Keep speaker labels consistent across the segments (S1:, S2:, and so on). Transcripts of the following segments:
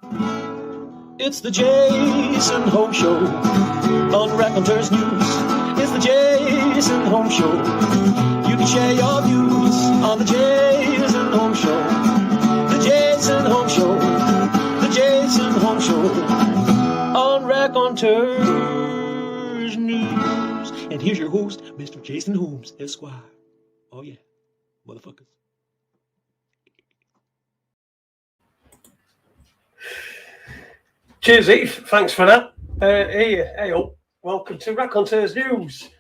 S1: It's the Jason Home Show on Raconteurs News. It's the Jason Home Show. You can share your views on the Jason Home Show. The Jason Home Show. The Jason Home Show on Raconteurs News. And here's your host, Mr. Jason Holmes, Esquire. Oh yeah, motherfuckers.
S2: Cheers, Eve. Thanks for that. Hey, welcome to Raconteurs News.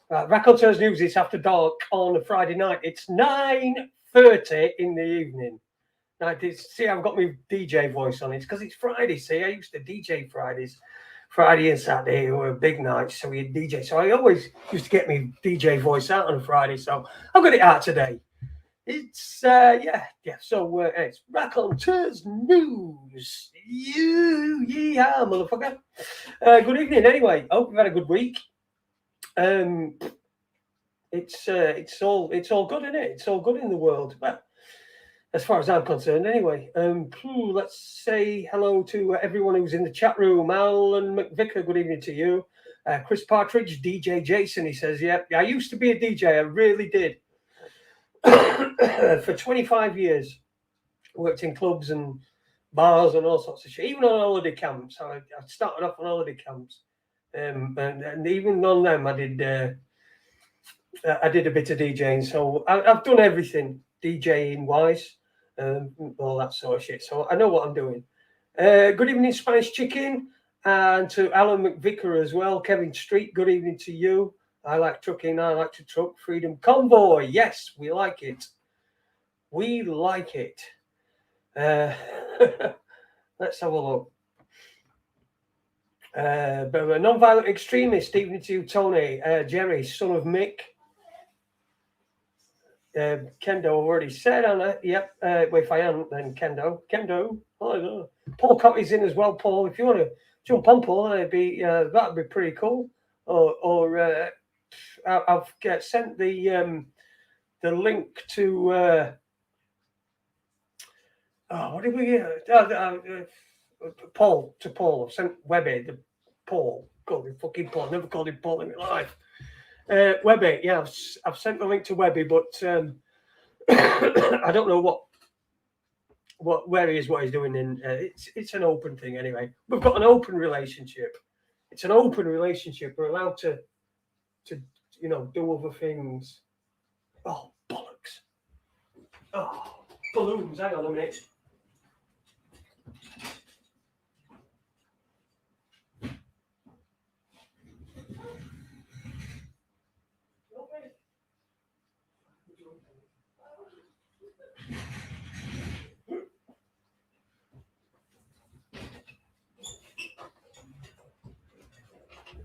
S2: Raconteurs News is after dark on a Friday night. It's 9:30 in the evening. Now, see, I've got my DJ voice on. It's because it's Friday. See, I used to DJ Fridays. Friday and Saturday were big nights, so we had DJ. So I always used to get my DJ voice out on a Friday. So I've got it out today. It's So it's Raconteurs News. Yeah, motherfucker. Good evening. Anyway, hope you've had a good week. It's all good, isn't it? It's all good in the world. Well, as far as I'm concerned, anyway. Let's say hello to everyone who's in the chat room. Alan McVicker, good evening to you. Chris Partridge, DJ Jason, he says, yeah, I used to be a DJ. I really did. For 25 years, worked in clubs and bars and all sorts of shit, even on holiday camps. I started off on holiday camps, and even on them, I did a bit of DJing. So I've done everything DJing wise, all that sort of shit. So I know what I'm doing. Good evening, Spanish Chicken, and to Alan McVicker as well. Kevin Street, good evening to you. I like trucking. I like to truck. Freedom Convoy. Yes, we like it. We like it. Let's have a look. But a non-violent extremist, evening to you, Tony. Jerry, son of Mick. Kendo already said on it. Yep. Well, if I am, then Kendo. Oh, Paul Cotty's in as well. Paul, if you want to jump on, Paul, that'd be pretty cool. Or I've sent the link to. What did we get? Paul. I've sent Webby the Paul. Called him fucking Paul. Never called him Paul in my life. Webby, yeah, I've sent the link to Webby, but I don't know where he is, what he's doing. In it's an open thing anyway. We've got an open relationship. It's an open relationship. We're allowed to do other things. Oh, bollocks. Oh, balloons. Hang on a minute.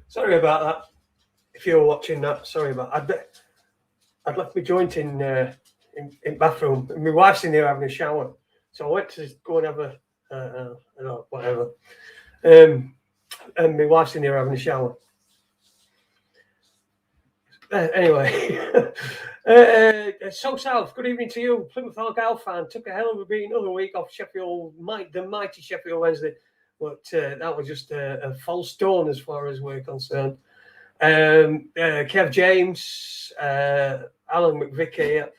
S2: Sorry about that. If you're watching that, sorry about that. I'd left my joint in bathroom. My wife's in there having a shower, so I went to go and have whatever. And my wife's in there having a shower. Anyway, So South, good evening to you. Plymouth Argyle fan took a hell of a beating other week off Sheffield, the mighty Sheffield Wednesday, but that was just a false dawn as far as we're concerned. Kev James, Alan McVicker,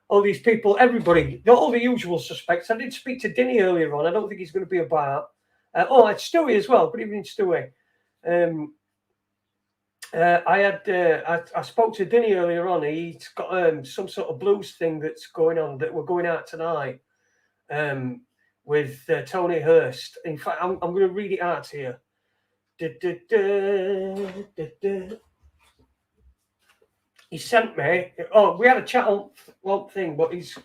S2: all these people, everybody, all the usual suspects. I did speak to Dinny earlier on. I don't think he's going to be about. It's Stewie as well. Good evening, Stewie. I spoke to Dinny earlier on. He's got some sort of blues thing that's going on that we're going out tonight with Tony Hurst. In fact, I'm going to read it out here. He sent me. Oh, we had a chat on one thing, but he's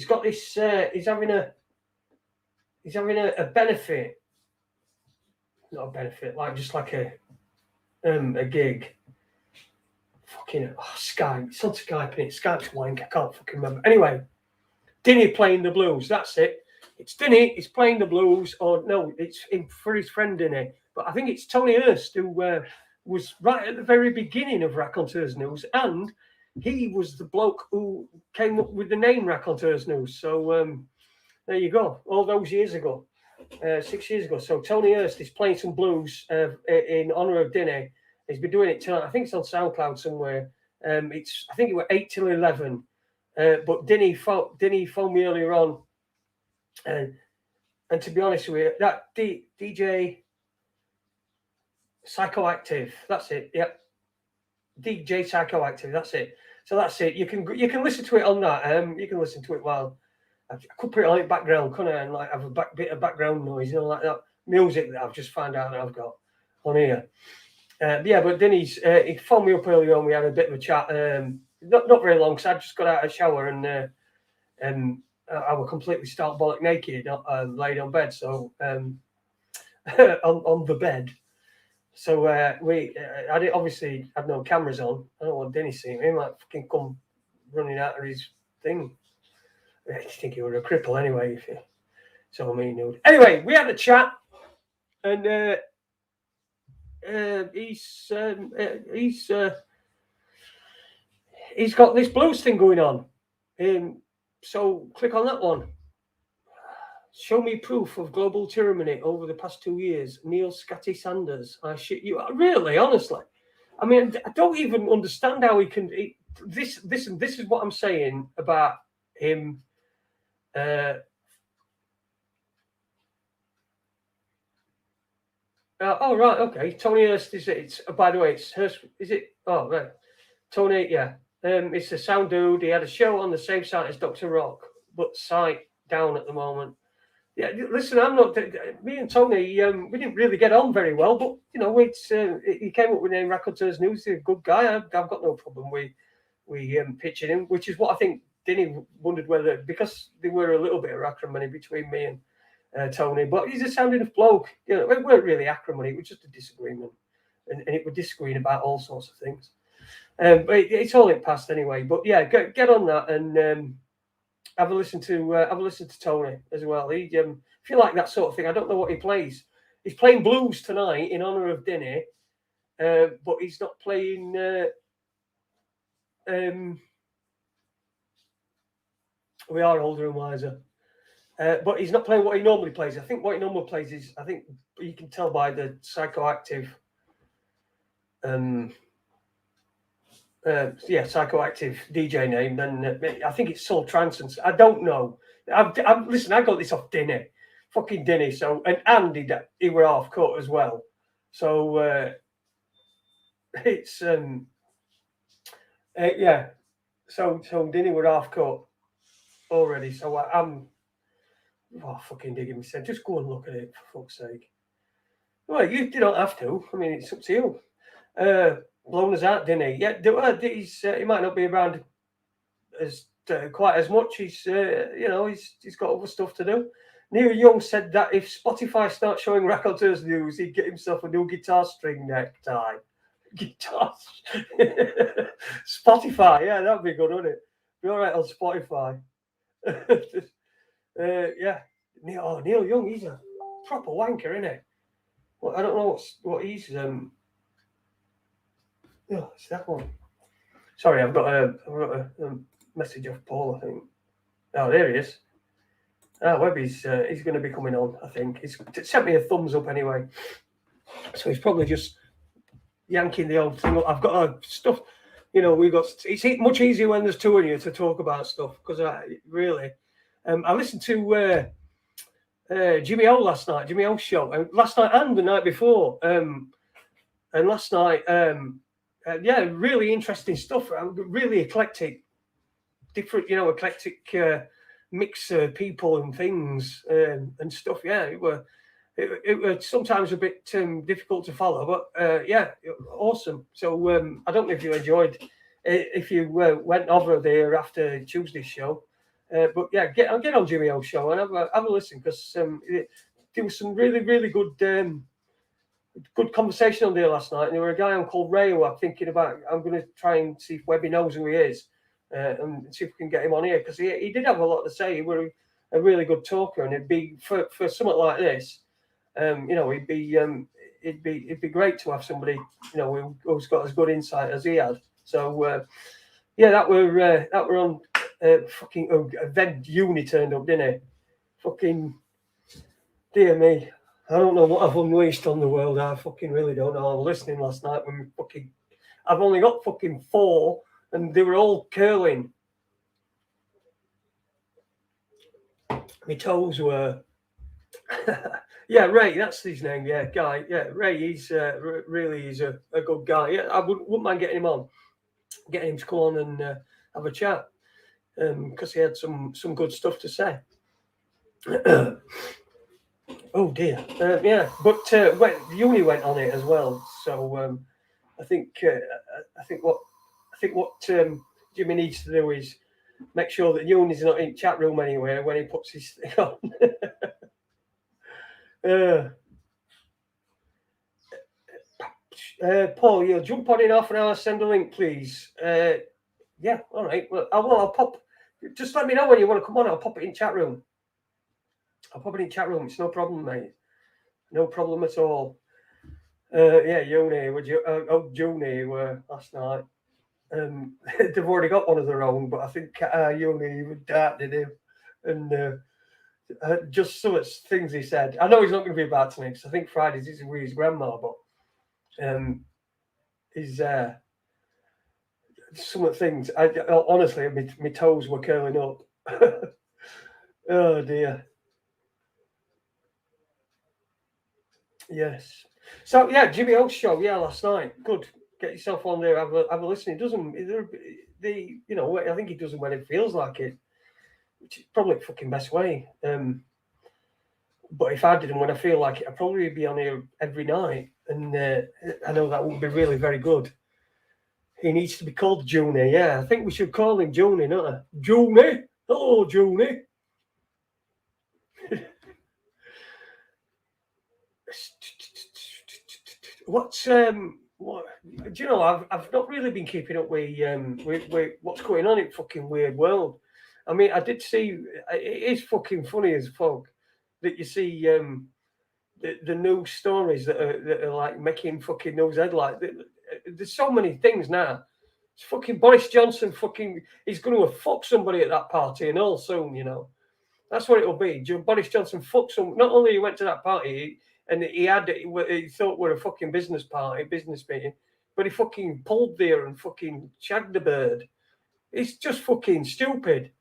S2: got this. He's having a benefit, not a benefit, just like a gig. Fucking Skype. It's on Skype, and it's Skype's wank. I can't fucking remember. Anyway, Dinny playing the blues. That's it. It's Dinny. He's playing the blues. Or no, it's for his friend Dinny. But I think it's Tony Hurst who was right at the very beginning of Raconteurs News, and he was the bloke who came up with the name Raconteurs News. So there you go. All those years ago. 6 years ago. So Tony Hurst is playing some blues in honour of Dinny. He's been doing it tonight. I think it's on SoundCloud somewhere. I think it was 8 till 11. But Dinny phoned me earlier on, and to be honest with you, that DJ Psychoactive, that's it. Yep, DJ Psychoactive, that's it. So that's it. You can listen to it on that. You can listen to it while I could put it on in background, couldn't I? And like have a bit of background noise, like that music that I've just found out that I've got on here. But Denny's he phoned me up earlier on. We had a bit of a chat. Not very long, because I just got out of the shower and I was completely stark bollock naked, laid on bed. So on the bed. So I obviously had no cameras on. I don't want Denny seeing me. He might fucking come running out of his thing. I think he was a cripple anyway, if you saw me nude. Anyway, we had a chat, and he's got this blues thing going on. So click on that one. Show me proof of global tyranny over the past 2 years. Neil Scatty Sanders. I shit you. Really, honestly. I mean, I don't even understand how he can. This is what I'm saying about him. Oh right, okay. Tony Hurst is it? By the way, it's Hurst. Is it? Oh right, Tony. Yeah. It's a sound dude. He had a show on the same site as Dr. Rock, but site down at the moment. Yeah, listen, I'm not. Me and Tony, we didn't really get on very well, but you know, he came up with the name Raconteurs News. He's a good guy. I've got no problem with pitching him, which is what I think. Dinny wondered whether, because there were a little bit of acrimony between me and Tony, but he's a sound enough bloke. You know, it weren't really acrimony; it was just a disagreement, and it was disagreeing about all sorts of things. But it's all in past anyway. But yeah, get on that and have a listen to Tony as well. He, if you like that sort of thing, I don't know what he plays. He's playing blues tonight in honour of Dinny, but he's not playing. We are older and wiser. But he's not playing what he normally plays. I think what he normally plays is, I think you can tell by the Psychoactive, Psychoactive DJ name. Then I think it's Soul Trance. And I don't know. Listen, I got this off Dinny, fucking Dinny. So and he were half cut as well. So it's So Dinny were half cut already. So I'm fucking digging myself. Just go and look at it, for fuck's sake. Well, you don't have to. I mean, it's up to you. Blown us out, didn't he? Yeah, he might not be around as quite as much. He's got other stuff to do. Neil Young said that if Spotify starts showing Raconteurs News, he'd get himself a new guitar string necktie. Guitar. Spotify, yeah, that'd be good, wouldn't it? Be all right on Spotify. Neil Young, he's a proper wanker, isn't he? Well, I don't know what he's. It's that one. Sorry, I've got a message off Paul, I think. Oh, there he is. Webby's he's going to be coming on, I think. He's sent me a thumbs up anyway. So he's probably just yanking the old thing up. I've got stuff, it's much easier when there's two of you to talk about stuff, because I listened to Jimmy O last night, Jimmy O's show, last night and the night before. And last night, really interesting stuff. Really eclectic, different, eclectic mix of people and things and stuff. Yeah, it was sometimes a bit difficult to follow, but awesome. So I don't know if you enjoyed, if you went over there after Tuesday's show, but yeah, get on Jimmy O's show and have a listen, because there was some really, really good conversation on there last night. And there were a guy on called Ray who I'm thinking about. I'm going to try and see if Webby knows who he is and see if we can get him on here, because he did have a lot to say. He was a really good talker, and it'd be for something like this. It'd be great to have somebody, who's got as good insight as he had. So, that were on fucking event uni turned up, didn't it? Fucking Dear me. I don't know what I've unleashed on the world. I fucking really don't know. I was listening last night when I've only got fucking 4 and they were all curling. My toes were. Yeah, Ray, that's his name. Yeah, guy. Yeah, Ray. He's really he's a good guy. Yeah, I wouldn't mind getting him on, getting him to come on and have a chat because he had some good stuff to say. Oh dear. Yeah, but Uni went on it as well. So I think what Jimmy needs to do is make sure that Uni's not in chat room anywhere when he puts his thing on. Paul, you'll jump on in half an hour. Send a link, please. Yeah, all right. Well, I'll pop. Just let me know when you want to come on. I'll pop it in chat room. It's no problem, mate. No problem at all. Yeah, Uni, would you? Juni were last night. They've already got one of their own, but I think Uni would darted him, and just some of the things he said. I know he's not going to be about tonight because I think Friday's is with his grandma, but he's some of the things. Honestly, my toes were curling up. Oh dear. Yes. So yeah, Jimmy Oakes show. Yeah, last night. Good. Get yourself on there. Have a listen. He doesn't. I think he does it when it feels like it, which is probably the fucking best way. But if I didn't when I feel like it, I'd probably be on here every night, and I know that would be really very good. He needs to be called Junie. Yeah, I think we should call him Junie, not a Junie. Hello, Junie. What's what do you know? I've not really been keeping up with what's going on in fucking weird world. I mean, I did see it is fucking funny as fuck that you see the news stories that are like making fucking news headlines. There's so many things now. It's fucking Boris Johnson. Fucking, he's going to fuck somebody at that party and all soon. You know, that's what it'll be. Boris Johnson fucks some. Not only he went to that party. And he thought we're a fucking business meeting, but he fucking pulled there and fucking shagged the bird. It's just fucking stupid.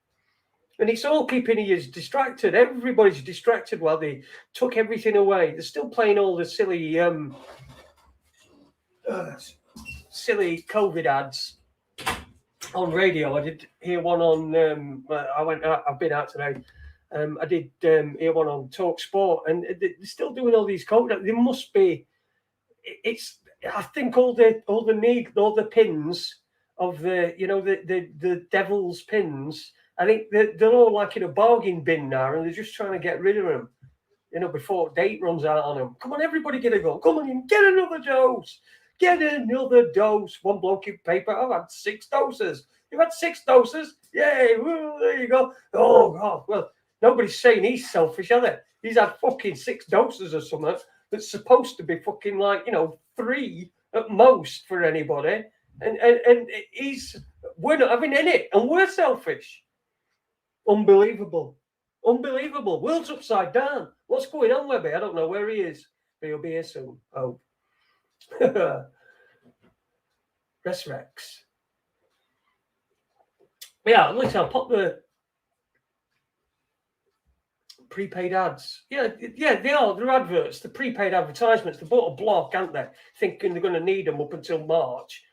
S2: And it's all keeping you distracted. Everybody's distracted while they took everything away. They're still playing all the silly COVID ads on radio. I did hear one on, I've been out today. I did hear one on Talk Sport, and they're still doing all these code. There must be. I think all the pins of the devil's pins. I think they're all like in a bargain bin now, and they're just trying to get rid of them. Before date runs out on them. Come on, everybody, get a go. Come on, get another dose. Get another dose. One bloke in paper. I've had 6 doses. You've had 6 doses? Yay! Woo, there you go. Oh God. Well. Nobody's saying he's selfish, are they? He's had fucking 6 doses or something that's supposed to be fucking 3 at most for anybody. And we're not having any, and we're selfish. Unbelievable. World's upside down. What's going on, Webby? I don't know where he is, but he'll be here soon. Oh. Rex. Yeah, listen, I'll pop the prepaid ads. Yeah, they are. They're adverts. The prepaid advertisements. They bought a block, aren't they? Thinking they're going to need them up until March,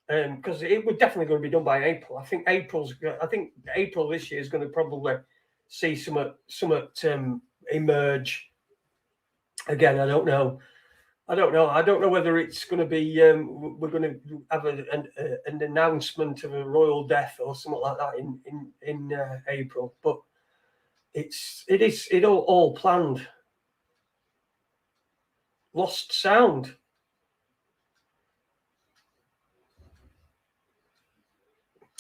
S2: because it was definitely going to be done by April. I think April this year is going to probably see some emerge. Again, I don't know. I don't know whether it's going to be. We're going to have an announcement of a royal death or something like that in April, but. It is all planned. Lost sound.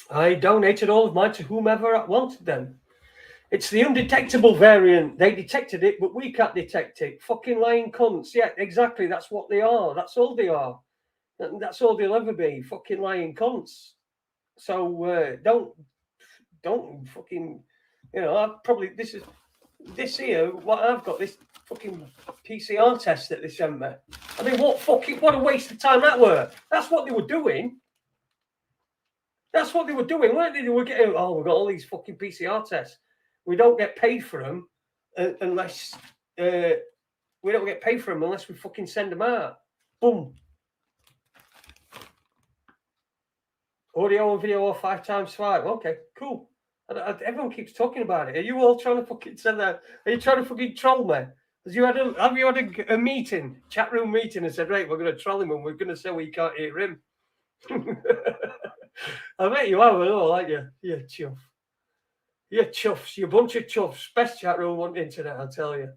S2: I donated all of mine to whomever wanted them. It's the undetectable variant. They detected it, but we can't detect it. Fucking lying cunts. Yeah, exactly. That's what they are. That's all they are. And that's all they'll ever be. Fucking lying cunts. So don't fucking. this here, what I've got, this fucking PCR test that they sent me. I mean, what a waste of time that were. That's what they were doing. That's what they were doing, weren't they? They were getting, oh, we've got all these fucking PCR tests. We don't get paid for them unless we don't get paid for them unless we fucking send them out. Boom. Audio and video or 5x5. Okay, cool. Everyone keeps talking about it. Are you all trying to fucking send that? Are you trying to fucking troll me? Have you had a meeting, chat room meeting, and said, right, we're going to troll him and we're going to say we can't hear him? I bet you have, aren't you? You chuff. You're chuffs. You're a bunch of chuffs. Best chat room on the internet, I'll tell you.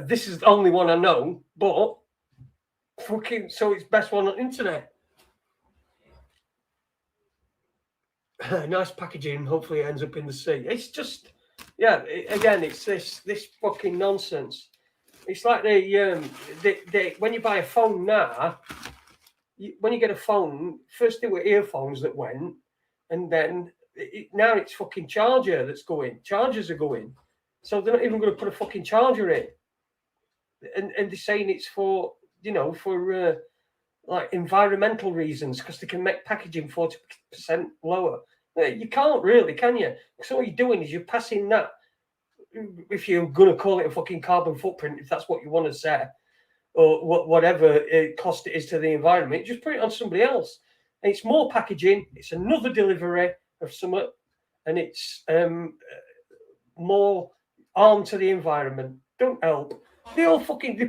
S2: This is the only one I know, but fucking, so it's best one on the internet. Nice packaging. Hopefully, it ends up in the sea. It's just, yeah. Again, it's this fucking nonsense. It's like when you buy a phone now, when you get a phone, first there were earphones that went, and then now it's fucking charger that's going. Chargers are going, so they're not even going to put a fucking charger in. And they're saying it's for like environmental reasons because they can make packaging 40% lower. You can't really, can you? So what you're doing is you're passing that, if you're going to call it a fucking carbon footprint, if that's what you want to say, or whatever cost it is to the environment, just put it on somebody else. And it's more packaging, it's another delivery of something, and it's more harm to the environment. Don't help. They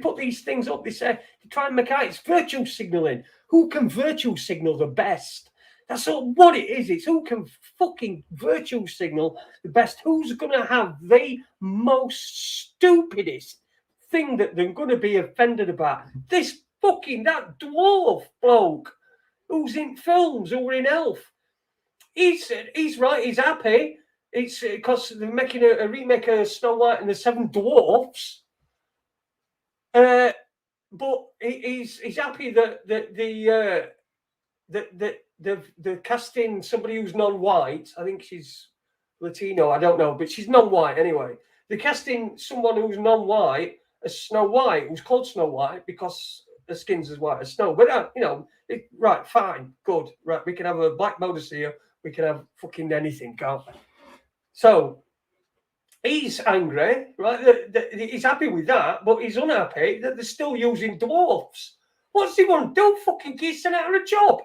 S2: put these things up, they say, to try and make out it's virtue signaling. Who can virtue signal the best? That's all what it is. It's who can fucking virtue signal the best. Who's going to have the most stupidest thing that they're going to be offended about? That dwarf bloke who's in films or in Elf. He's right. He's happy. It's because they're making a remake of Snow White and the Seven Dwarfs. But he's happy that they're casting somebody who's non-white. I think she's Latino. I don't know, but she's non-white anyway. They're casting someone who's non-white as Snow White, who's called Snow White because her skin's as white as snow. But right, fine, good, right. We can have a black modus here. We can have fucking anything, can't we? So he's angry, right? He's happy with that, but he's unhappy that they're still using dwarfs. What does he want to do? Fucking get sent out of a job.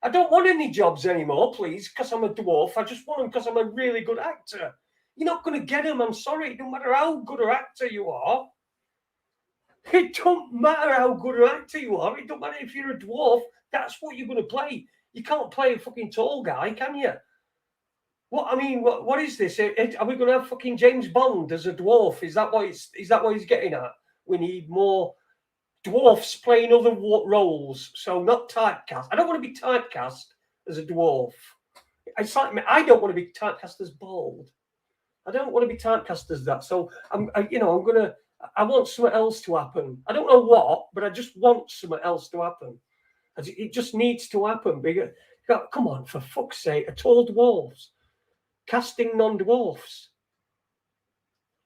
S2: I don't want any jobs anymore, please, because I'm a dwarf. I just want them because I'm a really good actor. You're not going to get them. I'm sorry. It don't matter how good an actor you are. It don't matter how good an actor you are. It don't matter if you're a dwarf. That's what you're going to play. You can't play a fucking tall guy, can you? What is this? Are we going to have fucking James Bond as a dwarf? Is that what he's getting at? We need more dwarfs playing other roles, so not typecast. I don't want to be typecast as a dwarf. It's like me. I don't want to be typecast as bald. I don't want to be typecast as that. So I want something else to happen. I don't know what, but I just want something else to happen. It just needs to happen. Because, come on, for fuck's sake, a tall dwarves casting non-dwarfs.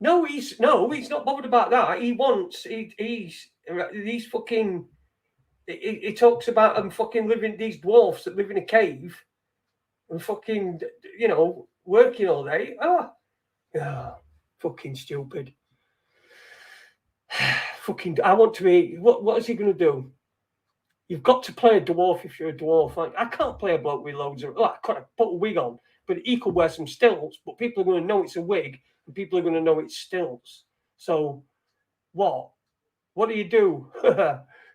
S2: No, he's not bothered about that. He talks about them fucking living, these dwarfs that live in a cave and fucking, working all day. Fucking stupid. Fucking, I want to be, what is he going to do? You've got to play a dwarf if you're a dwarf. I can't play a bloke with loads of, I could have put a wig on, but he could wear some stilts, but people are going to know it's a wig and people are going to know it's stilts. So what do you do?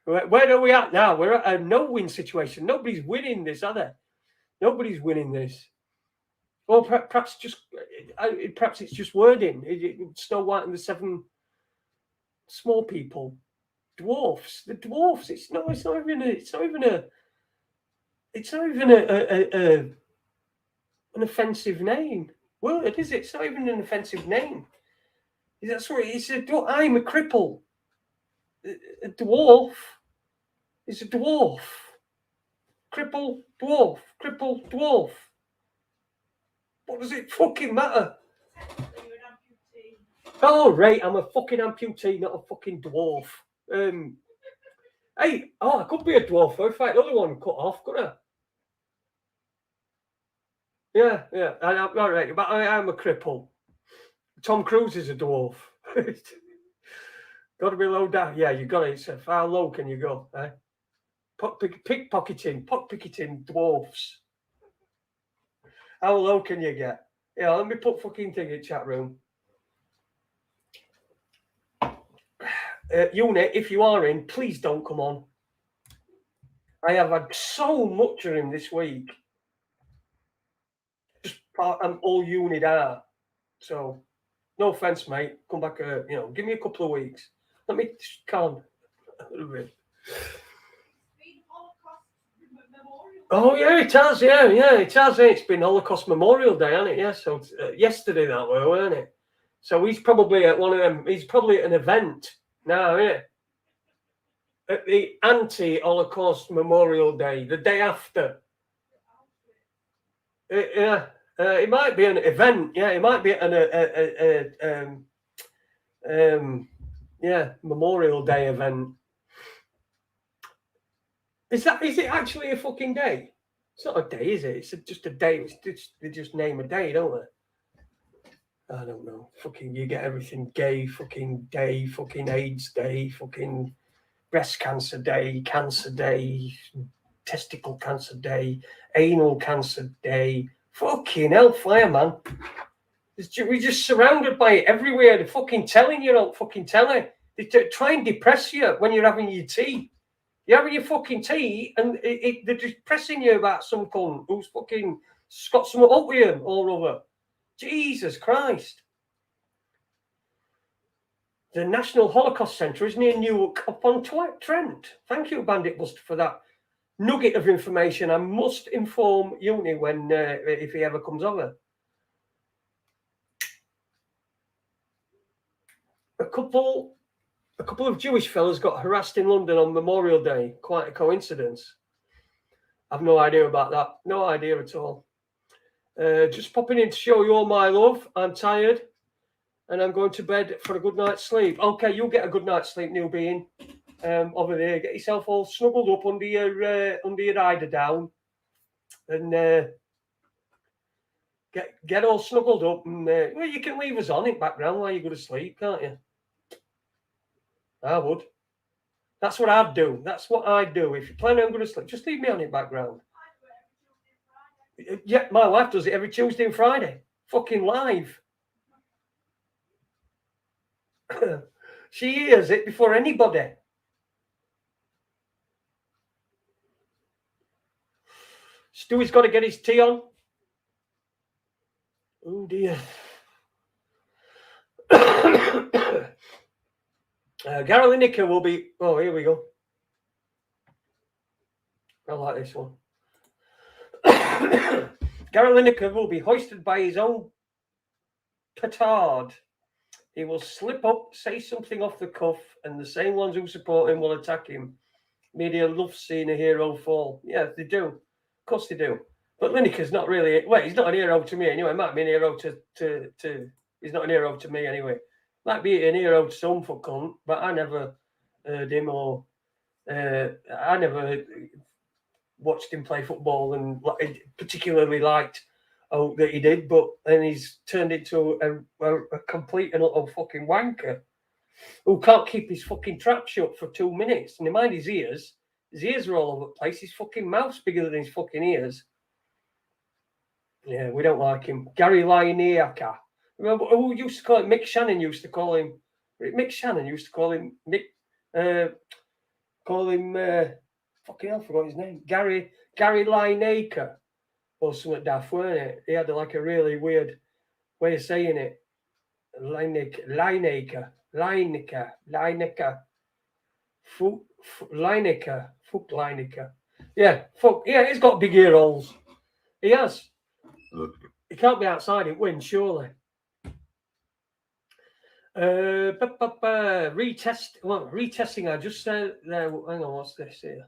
S2: Where are we at now? We're at a no-win situation. Nobody's winning this, are they? Nobody's winning this. Well, perhaps it's just wording. Snow White and the Seven Small People, dwarfs. The dwarfs. It's not even an offensive name. Word, is it? It's not even an offensive name. That's what it's. I'm a cripple. A dwarf is a dwarf. Cripple, dwarf. Cripple, dwarf. What does it fucking matter? Oh, right, I'm a fucking amputee, not a fucking dwarf. Hey, I could be a dwarf though if I had another one cut off, couldn't I? Yeah. All right, but I'm a cripple. Tom Cruise is a dwarf. Got to be low down. Yeah, you got it. So how low can you go? Eh? Pickpocketing dwarfs. How low can you get? Yeah, let me put fucking thing in chat room. Unit, if you are in, please don't come on. I have had so much of him this week. Just all unit are. So, no offense, mate. Come back. Give me a couple of weeks. Let me just calm a little bit. Oh yeah, it has. Yeah, it has. It's been Holocaust Memorial Day, hasn't it? Yeah. So yesterday that way, weren't it? So he's probably at one of them. He's probably at an event now, isn't it? At the anti-Holocaust Memorial Day, the day after. It might be an event. Yeah, it might be an Memorial Day event. Is it actually a fucking day? It's not a day, is it? It's just a day. They just name a day, don't they? I don't know. Fucking, you get everything gay fucking day, fucking AIDS day, fucking breast cancer day, testicle cancer day, anal cancer day. Fucking hellfire, man. We're just surrounded by it everywhere. They're fucking telling you, don't fucking tell it. They try and depress you when you're having your tea. You're having your fucking tea and they're just pressing you about some cunt who's fucking got some up with him all over. Jesus Christ. The National Holocaust Centre is near Newark upon Trent. Thank you, Bandit Buster, for that nugget of information. I must inform Uni when if he ever comes over. A couple of Jewish fellas got harassed in London on Memorial Day. Quite a coincidence. I've no idea about that. No idea at all. Just popping in to show you all my love. I'm tired and I'm going to bed for a good night's sleep. Okay, you'll get a good night's sleep, new being. Over there, get yourself all snuggled up under your eider down, and get all snuggled up. And well, you can leave us on in background while you go to sleep, can't you? I would. That's what I'd do. That's what I'd do. If you're planning on going to sleep, just leave me on in background. Yeah, my wife does it every Tuesday and Friday. Fucking live. She hears it before anybody. Stewie's got to get his tea on. Oh dear. Gary Lineker will be. Oh, here we go. I like this one. Gary Lineker will be hoisted by his own petard. He will slip up, say something off the cuff, and the same ones who support him will attack him. Media loves seeing a hero fall. Yeah, they do. Of course they do. But Lineker's not really. Well, he's not an hero to me anyway. He might be an hero to. He's not an hero to me anyway. Might be an hero to some fuck cunt, but I never heard him or I never watched him play football and particularly liked that he did. But then he's turned into a complete and utter fucking wanker who can't keep his fucking trap shut for 2 minutes. And mind his ears. His ears are all over the place. His fucking mouth's bigger than his fucking ears. Yeah, we don't like him. Gary Lineker. Remember who used to call him? Mick Shannon used to call him. Mick Shannon used to call him Mick. Fucking hell, I forgot his name. Gary Lineker or something daft, weren't it? He had like a really weird way of saying it. Lineker. Fuck Lineker. Yeah, fuck. Yeah, he's got big ear holes. He has. He can't be outside in wind, surely. Retesting. I just said there. Hang on, what's this here?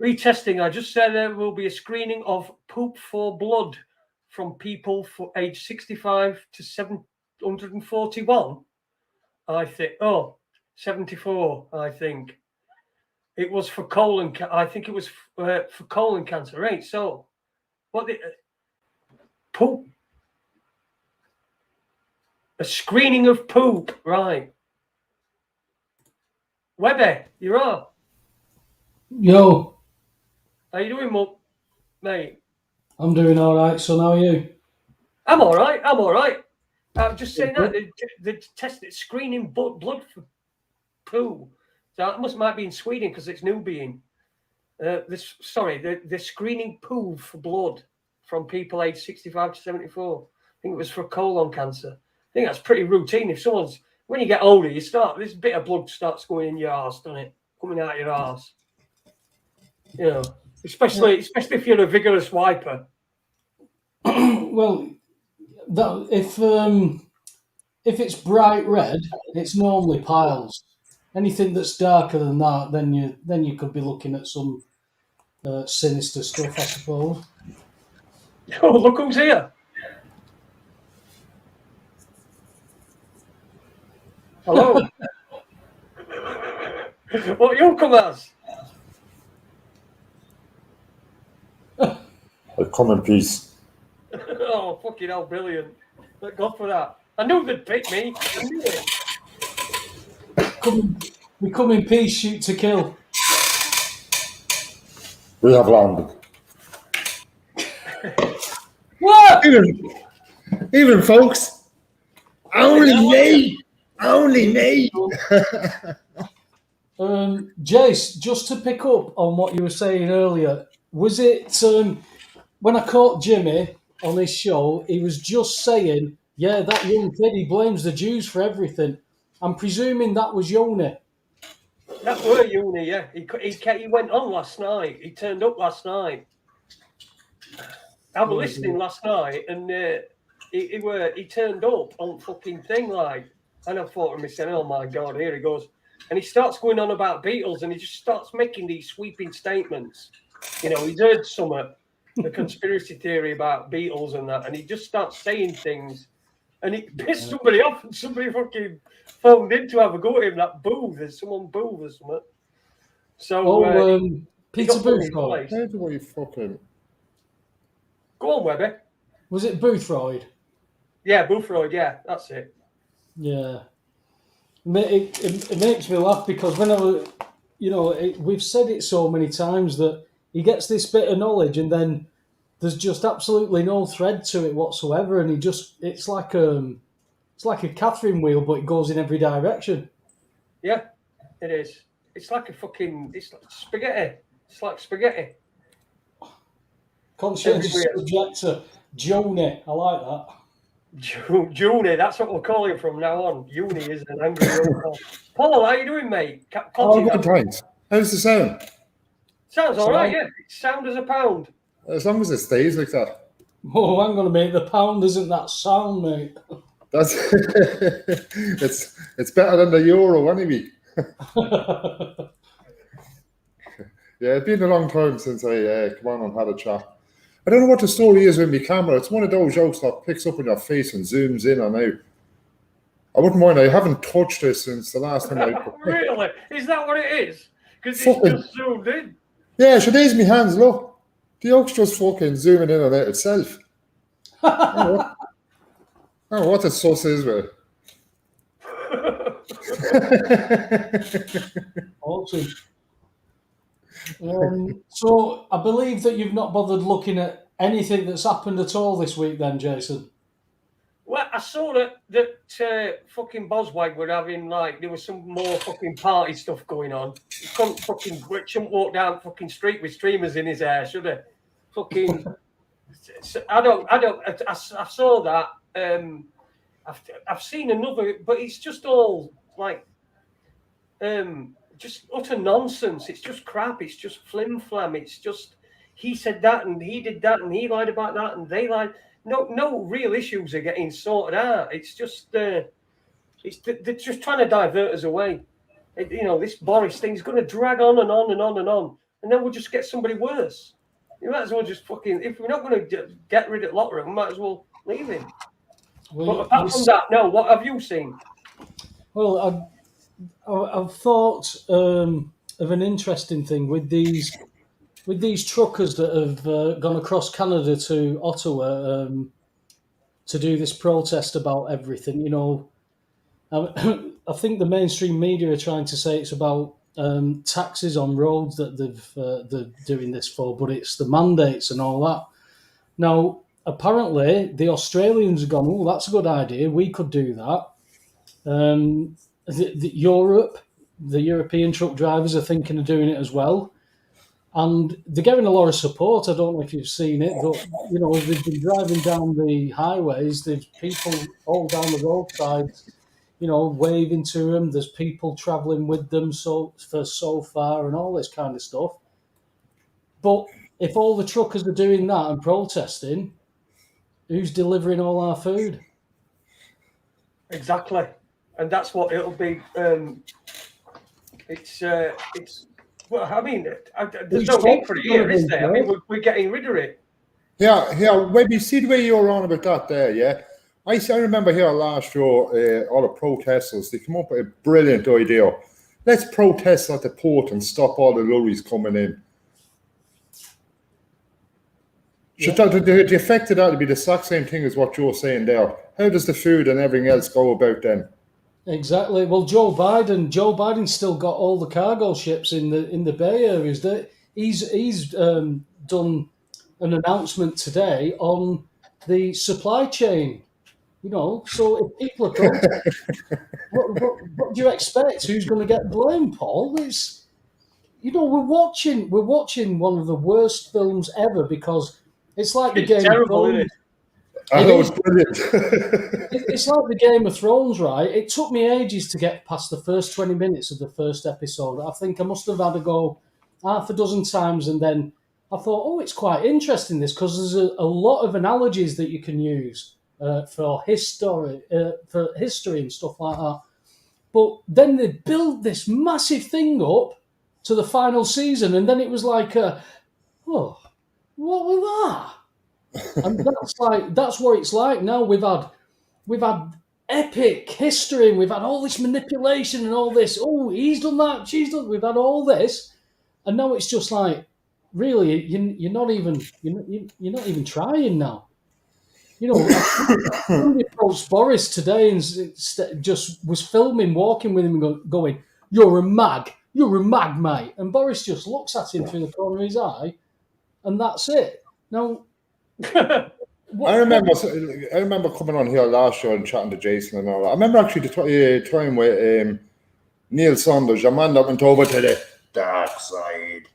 S2: Retesting. I just said there will be a screening of poop for blood from people for age 65 to 70. 141, I think. Oh, 74, I think. It was for colon. I think it was for colon cancer, right? So, what the poop? A screening of poop, right? Webby, you're on.
S3: Yo,
S2: How you doing, mate?
S3: I'm doing all right. So how are you?
S2: I'm all right. I'm just saying that the test screening blood for poo. So it might be in Sweden because it's Nubian. They're screening poo for blood from people aged 65 to 74. I think it was for colon cancer. I think that's pretty routine. When you get older, this bit of blood starts going in your arse, doesn't it? Coming out your arse. You know, especially if you're a vigorous wiper.
S3: Well, if it's bright red, it's normally piles. Anything that's darker than that, then you could be looking at some sinister stuff, I suppose.
S2: Oh, look who's here! Hello. What you come as?
S4: I come in peace.
S2: Oh, fucking hell, brilliant. Thank God for that. I knew they'd pick me. I knew it.
S3: We come in peace, shoot to kill.
S4: We have landed.
S3: What?
S4: Even folks, only me.
S3: Jace, just to pick up on what you were saying earlier, was it when I caught Jimmy on his show, he was just saying, yeah, that young kid, he blames the Jews for everything. I'm presuming that was Yoni.
S2: That were Uni, yeah. He went on last night. He turned up last night. I was listening last night, and he turned up on fucking thing like, and I thought to myself, oh my God, here he goes. And he starts going on about Beatles, and he just starts making these sweeping statements. You know, he's heard the conspiracy theory about Beatles and that, and he just starts saying things, and it pissed somebody off, and somebody fucking phoned in to have a go at him. That Booth, there's someone Booth or something. So,
S3: Peter Boothroyd.
S4: How do we fucking...
S2: Go on, Webby.
S3: Was it Boothroyd?
S2: Yeah, Boothroyd, yeah, that's it.
S3: Yeah. It makes me laugh because we've said it so many times that he gets this bit of knowledge and then there's just absolutely no thread to it whatsoever, and it's like a Catherine wheel, but it goes in every direction.
S2: Yeah, it is. It's like spaghetti. It's like spaghetti.
S3: Conscientious objector, Joni. I like that.
S2: Juni, that's what we'll call him from now on. Uni is an angry old Paul, how you doing, mate?
S4: good, thanks. How's the sound?
S2: Sounds all right, yeah. It's sound as a pound.
S4: As long as it stays like that.
S3: Oh, I'm going to make the pound isn't that sound, mate.
S4: That's it's better than the euro anyway. Yeah, it's been a long time since I come on and had a chat. I don't know what the story is with my camera. It's one of those jokes that picks up on your face and zooms in and out. I wouldn't mind. I haven't touched this since the last time I...
S2: Really? Is that what it is? Because it's just zoomed in.
S4: Yeah, so there's my hands, look. The oak's just fucking zooming in and out itself. I don't know what the sauce is with it.
S3: Awesome. So I believe that you've not bothered looking at anything that's happened at all this week then, Jason.
S2: Well, I saw that fucking Boswag were having, like, there was some more fucking party stuff going on. He shouldn't walk down fucking street with streamers in his hair, should he? Fucking, I saw that. I've seen another, but it's just all, like, just utter nonsense. It's just crap. It's just flim-flam. It's just, he said that and he did that and he lied about that and they lied. No real issues are getting sorted out. It's just, they're just trying to divert us away. This Boris thing's going to drag on and on and on and on, and then we'll just get somebody worse. You might as well just fucking, if we're not going to get rid of Lotterer, we might as well leave him. But apart from that, no. What have you seen?
S3: Well, I've thought of an interesting thing with these truckers that have gone across Canada to Ottawa to do this protest about everything. You know, I think the mainstream media are trying to say it's about taxes on roads that they're doing this for, but it's the mandates and all that. Now, apparently, the Australians have gone, oh, that's a good idea. We could do that. The European truck drivers are thinking of doing it as well. And they're getting a lot of support. I don't know if you've seen it, but, you know, they've been driving down the highways. There's people all down the roadsides, you know, waving to them. There's people travelling with them for so far and all this kind of stuff. But if all the truckers are doing that and protesting, who's delivering all our food?
S2: Exactly, and that's what it'll be. It's. Well, I mean, there's no need for it here, is there? I mean, we're getting rid of it.
S4: Yeah. Webby, see the way you're on about that there, yeah? I remember here last year, all the protesters, they came up with a brilliant idea. Let's protest at the port and stop all the lorries coming in. Yeah. The effect of that would be the exact same thing as what you're saying there. How does the food and everything else go about then?
S3: Exactly. Well, Joe Biden's still got all the cargo ships in the Bay areas. That he's done an announcement today on the supply chain. You know, so if people are protesting, what do you expect? Who's going to get blamed, Paul? It's, you know, we're watching one of the worst films ever because it's like the Game of Thrones.
S4: I know, it's brilliant.
S3: It's like the Game of Thrones, right? It took me ages to get past the first 20 minutes of the first episode. I think I must have had to go half a dozen times, and then I thought, oh, it's quite interesting this, because there's a lot of analogies that you can use for history and stuff like that. But then they built this massive thing up to the final season, and then it was like, oh, what was that? And that's what it's like now. We've had epic history, and we've had all this manipulation and all this. Oh, he's done that, she's done. We've had all this, and now it's just like, really, you're not even trying now. You know, somebody approached Boris today and just was filming, walking with him, and going, "You're a mag, mate." And Boris just looks at him through the corner of his eye, and that's it. Now.
S4: I remember coming on here last year and chatting to Jason and all that. I remember actually the time with Neil Saunders, your man that went over to the dark side.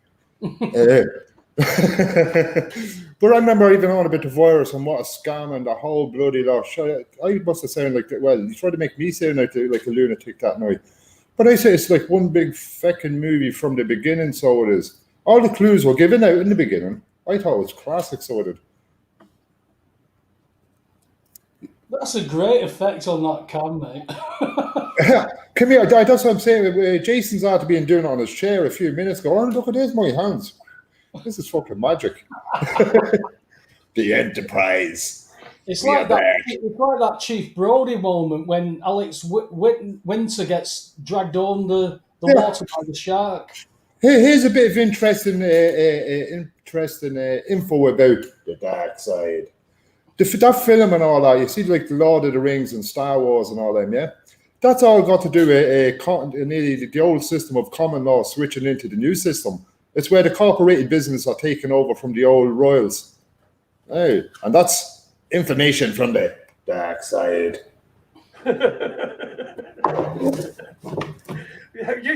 S4: But I remember even on about the virus and what a scam and the whole bloody lot. I must have sounded like, well, you tried to make me sound like a lunatic that night. But I say it's like one big fucking movie from the beginning, so it is. All the clues were given out in the beginning. I thought it was classic, so it did.
S3: That's a great effect on that cam, mate.
S4: Come here, that's what I'm saying. Jason's out to be doing it on his chair a few minutes ago. Oh, look, there's my hands. This is fucking magic. The Enterprise.
S3: It's like that Chief Brody moment when Alex Winter gets dragged on the water by the shark.
S4: Here's a bit of interesting info about the dark side. That film and all that, you see, like the Lord of the Rings and Star Wars and all them, yeah? That's all got to do with the old system of common law switching into the new system. It's where the corporated business are taking over from the old royals. Oh, and that's information from the dark side.
S2: You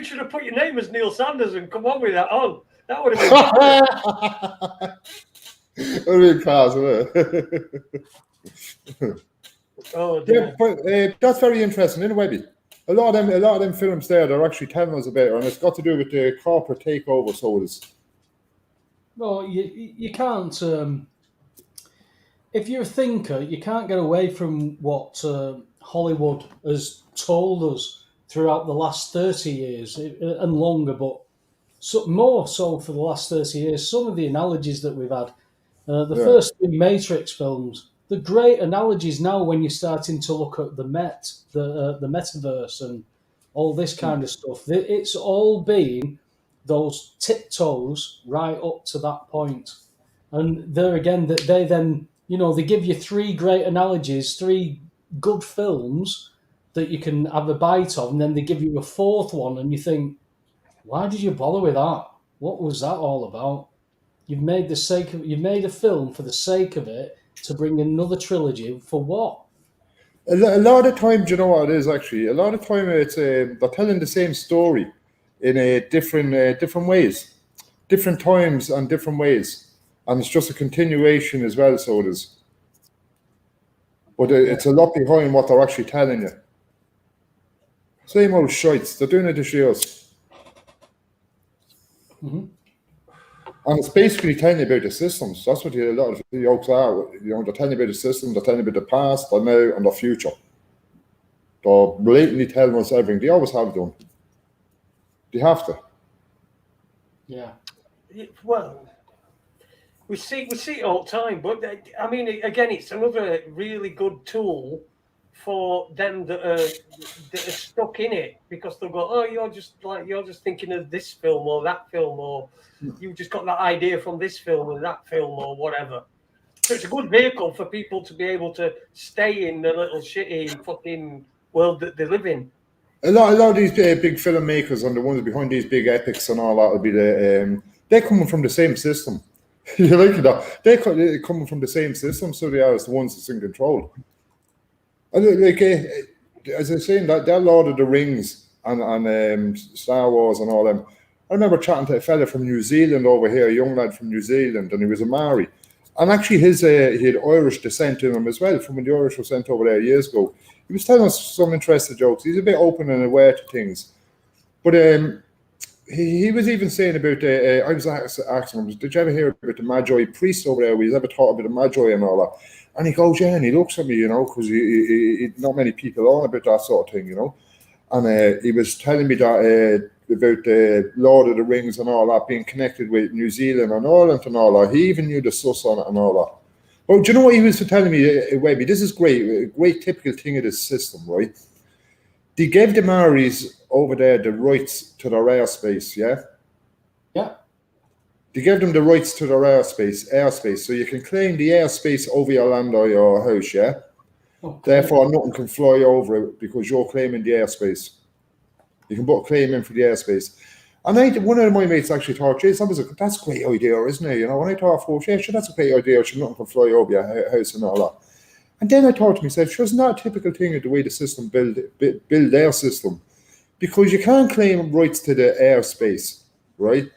S2: should have put your name as Neil Sanders and come on with that on. That would have been
S4: that would have been class, wouldn't it?
S2: Oh, dear.
S4: Yeah, but that's very interesting, isn't it, Webby? A lot of them films there, they're actually telling us about it, and it's got to do with the corporate takeover, so it is.
S3: Well, you can't. If you're a thinker, you can't get away from what Hollywood has told us throughout the last 30 years and longer, but more so for the last 30 years. Some of the analogies that we've had, first two Matrix films, the great analogies now when you're starting to look at the metaverse and all this kind of stuff. It's all been those tiptoes right up to that point. And there again, that they then, they give you three great analogies, three good films that you can have a bite of, and then they give you a fourth one, and you think, why did you bother with that? What was that all about? You've made a film for the sake of it to bring another trilogy for what?
S4: A lot of time, do you know what it is actually? A lot of time it's they're telling the same story in a different ways, different times and different ways. And it's just a continuation as well, so it is. But it's a lot behind what they're actually telling you. Same old shites. They're doing it this year.
S3: Mm-hmm.
S4: And it's basically telling you about the systems. That's what a lot of the yokes are. They're telling you about the system, they're telling you about the past, the now, and the future. They're blatantly telling us everything. They always have done. They have to.
S3: Yeah.
S2: Well, we see it all the time, but I mean, again, it's another really good tool for them that are stuck in it, because they'll go, oh, you're just thinking of this film or that film, or you just got that idea from this film or that film or whatever. So it's a good vehicle for people to be able to stay in the little shitty fucking world that they live in.
S4: A lot of these big filmmakers and the ones behind these big epics and all that will be they're coming from the same system. You like that? They're coming from the same system, so they are as the ones that's in control. And as I was saying, that Lord of the Rings and Star Wars and all them. I remember chatting to a fella from New Zealand over here, a young lad from New Zealand, and he was a Maori. And actually, he had Irish descent in him as well, from when the Irish were sent over there years ago. He was telling us some interesting jokes. He's a bit open and aware to things. But he was even saying about, I was asking him, did you ever hear about the Magi priest over there? Was ever taught about the Magi and all that? And he goes, yeah, and he looks at me, because he not many people on about that sort of thing, And he was telling me that about the Lord of the Rings and all that being connected with New Zealand and Ireland and all that. He even knew the sus on it and all that. But do you know what he was telling me, Webby? This is great, a great typical thing of this system, right? They gave the Maoris over there the rights to their airspace, yeah?
S3: Yeah.
S4: They gave them the rights to their airspace, so you can claim the airspace over your land or your house, yeah? Okay. Therefore, nothing can fly over it because you're claiming the airspace. You can put a claim in for the airspace. And one of my mates actually thought, that's a great idea, isn't it? When I thought, that's a great idea, nothing can fly over your house and all that. And then I thought to myself, it's not a typical thing of the way the system build their system. Because you can't claim rights to the airspace, right?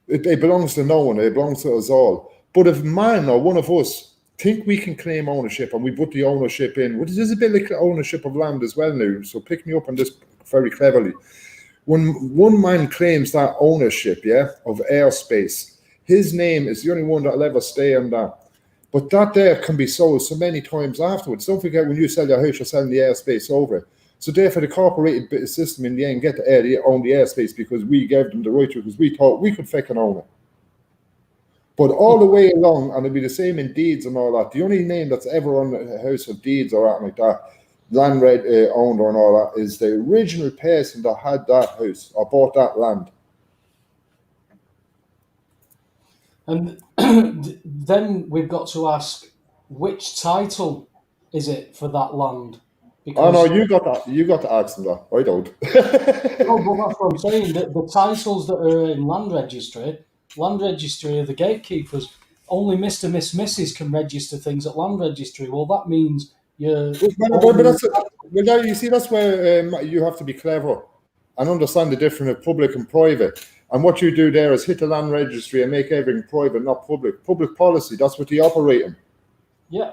S4: It belongs to no one, it belongs to us all. But if man or one of us think we can claim ownership and we put the ownership in, which is a bit like ownership of land as well now, so pick me up on this very cleverly. When one man claims that ownership, of airspace, his name is the only one that'll ever stay on that. But that there can be sold so many times afterwards. Don't forget, when you sell your house, you're selling the airspace over it. So therefore, the corporated system in the end get to own the airspace because we gave them the right to, because we thought we could fucking own it. But all the way along, and it'll be the same in deeds and all that, the only name that's ever on the house of deeds or anything like that, land owner and all that, is the original person that had that house or bought that land.
S3: And then we've got to ask, which title is it for that land?
S4: Because, no, you got to ask them that. I don't.
S3: No, but that's what I'm saying. The titles that are in land registry are the gatekeepers. Only Mr. Miss Mrs. can register things at land registry. Well, that means you're...
S4: you see, that's where you have to be clever and understand the difference of public and private. And what you do there is hit the land registry and make everything private, not public. Public policy, that's what they operate in.
S3: Yeah.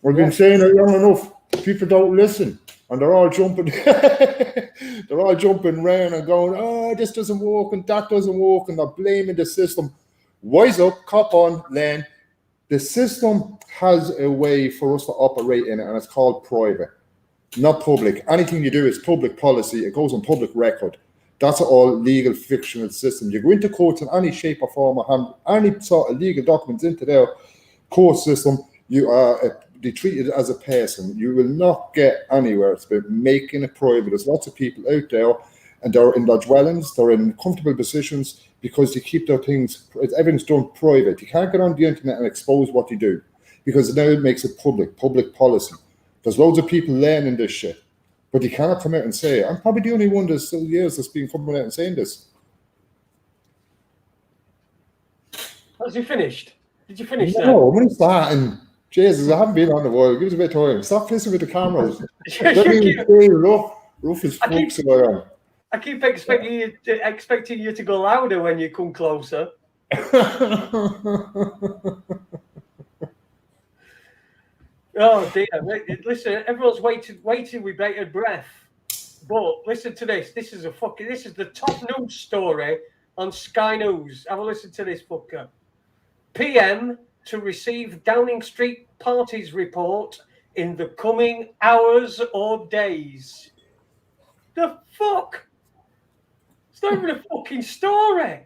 S4: We've been saying it long enough. People don't listen. And they're all jumping around and going, oh, this doesn't work and that doesn't work, and they're blaming the system. Wise up, cop on, Len. The system has a way for us to operate in it, and it's called private, not public. Anything you do is public policy. It goes on public record. That's all legal fictional system. You go into courts in any shape or form or have any sort of legal documents into their court system. You are treated as a person. You will not get anywhere. It's about making it private. There's lots of people out there, and they're in their dwellings, they're in comfortable positions because they keep their things, everything's done private. You can't get on the internet and expose what you do because now it makes it public policy. There's loads of people learning this shit, but you cannot come out and say it. I'm probably the only one that's still years that's been coming out and saying this.
S2: Has you finished? Did you finish
S4: No, when it's starting, Jesus, I haven't been on the wall. Give us a bit of time. Stop pissing with the cameras. Let me stay rough as fuck so I am.
S2: I keep expecting you to go louder when you come closer. Oh dear! Listen, everyone's waiting with bated breath. But listen to this. This is the top news story on Sky News. Have a listen to this, fucker. PM to receive Downing Street parties report in the coming hours or days. The fuck? It's not even a fucking story.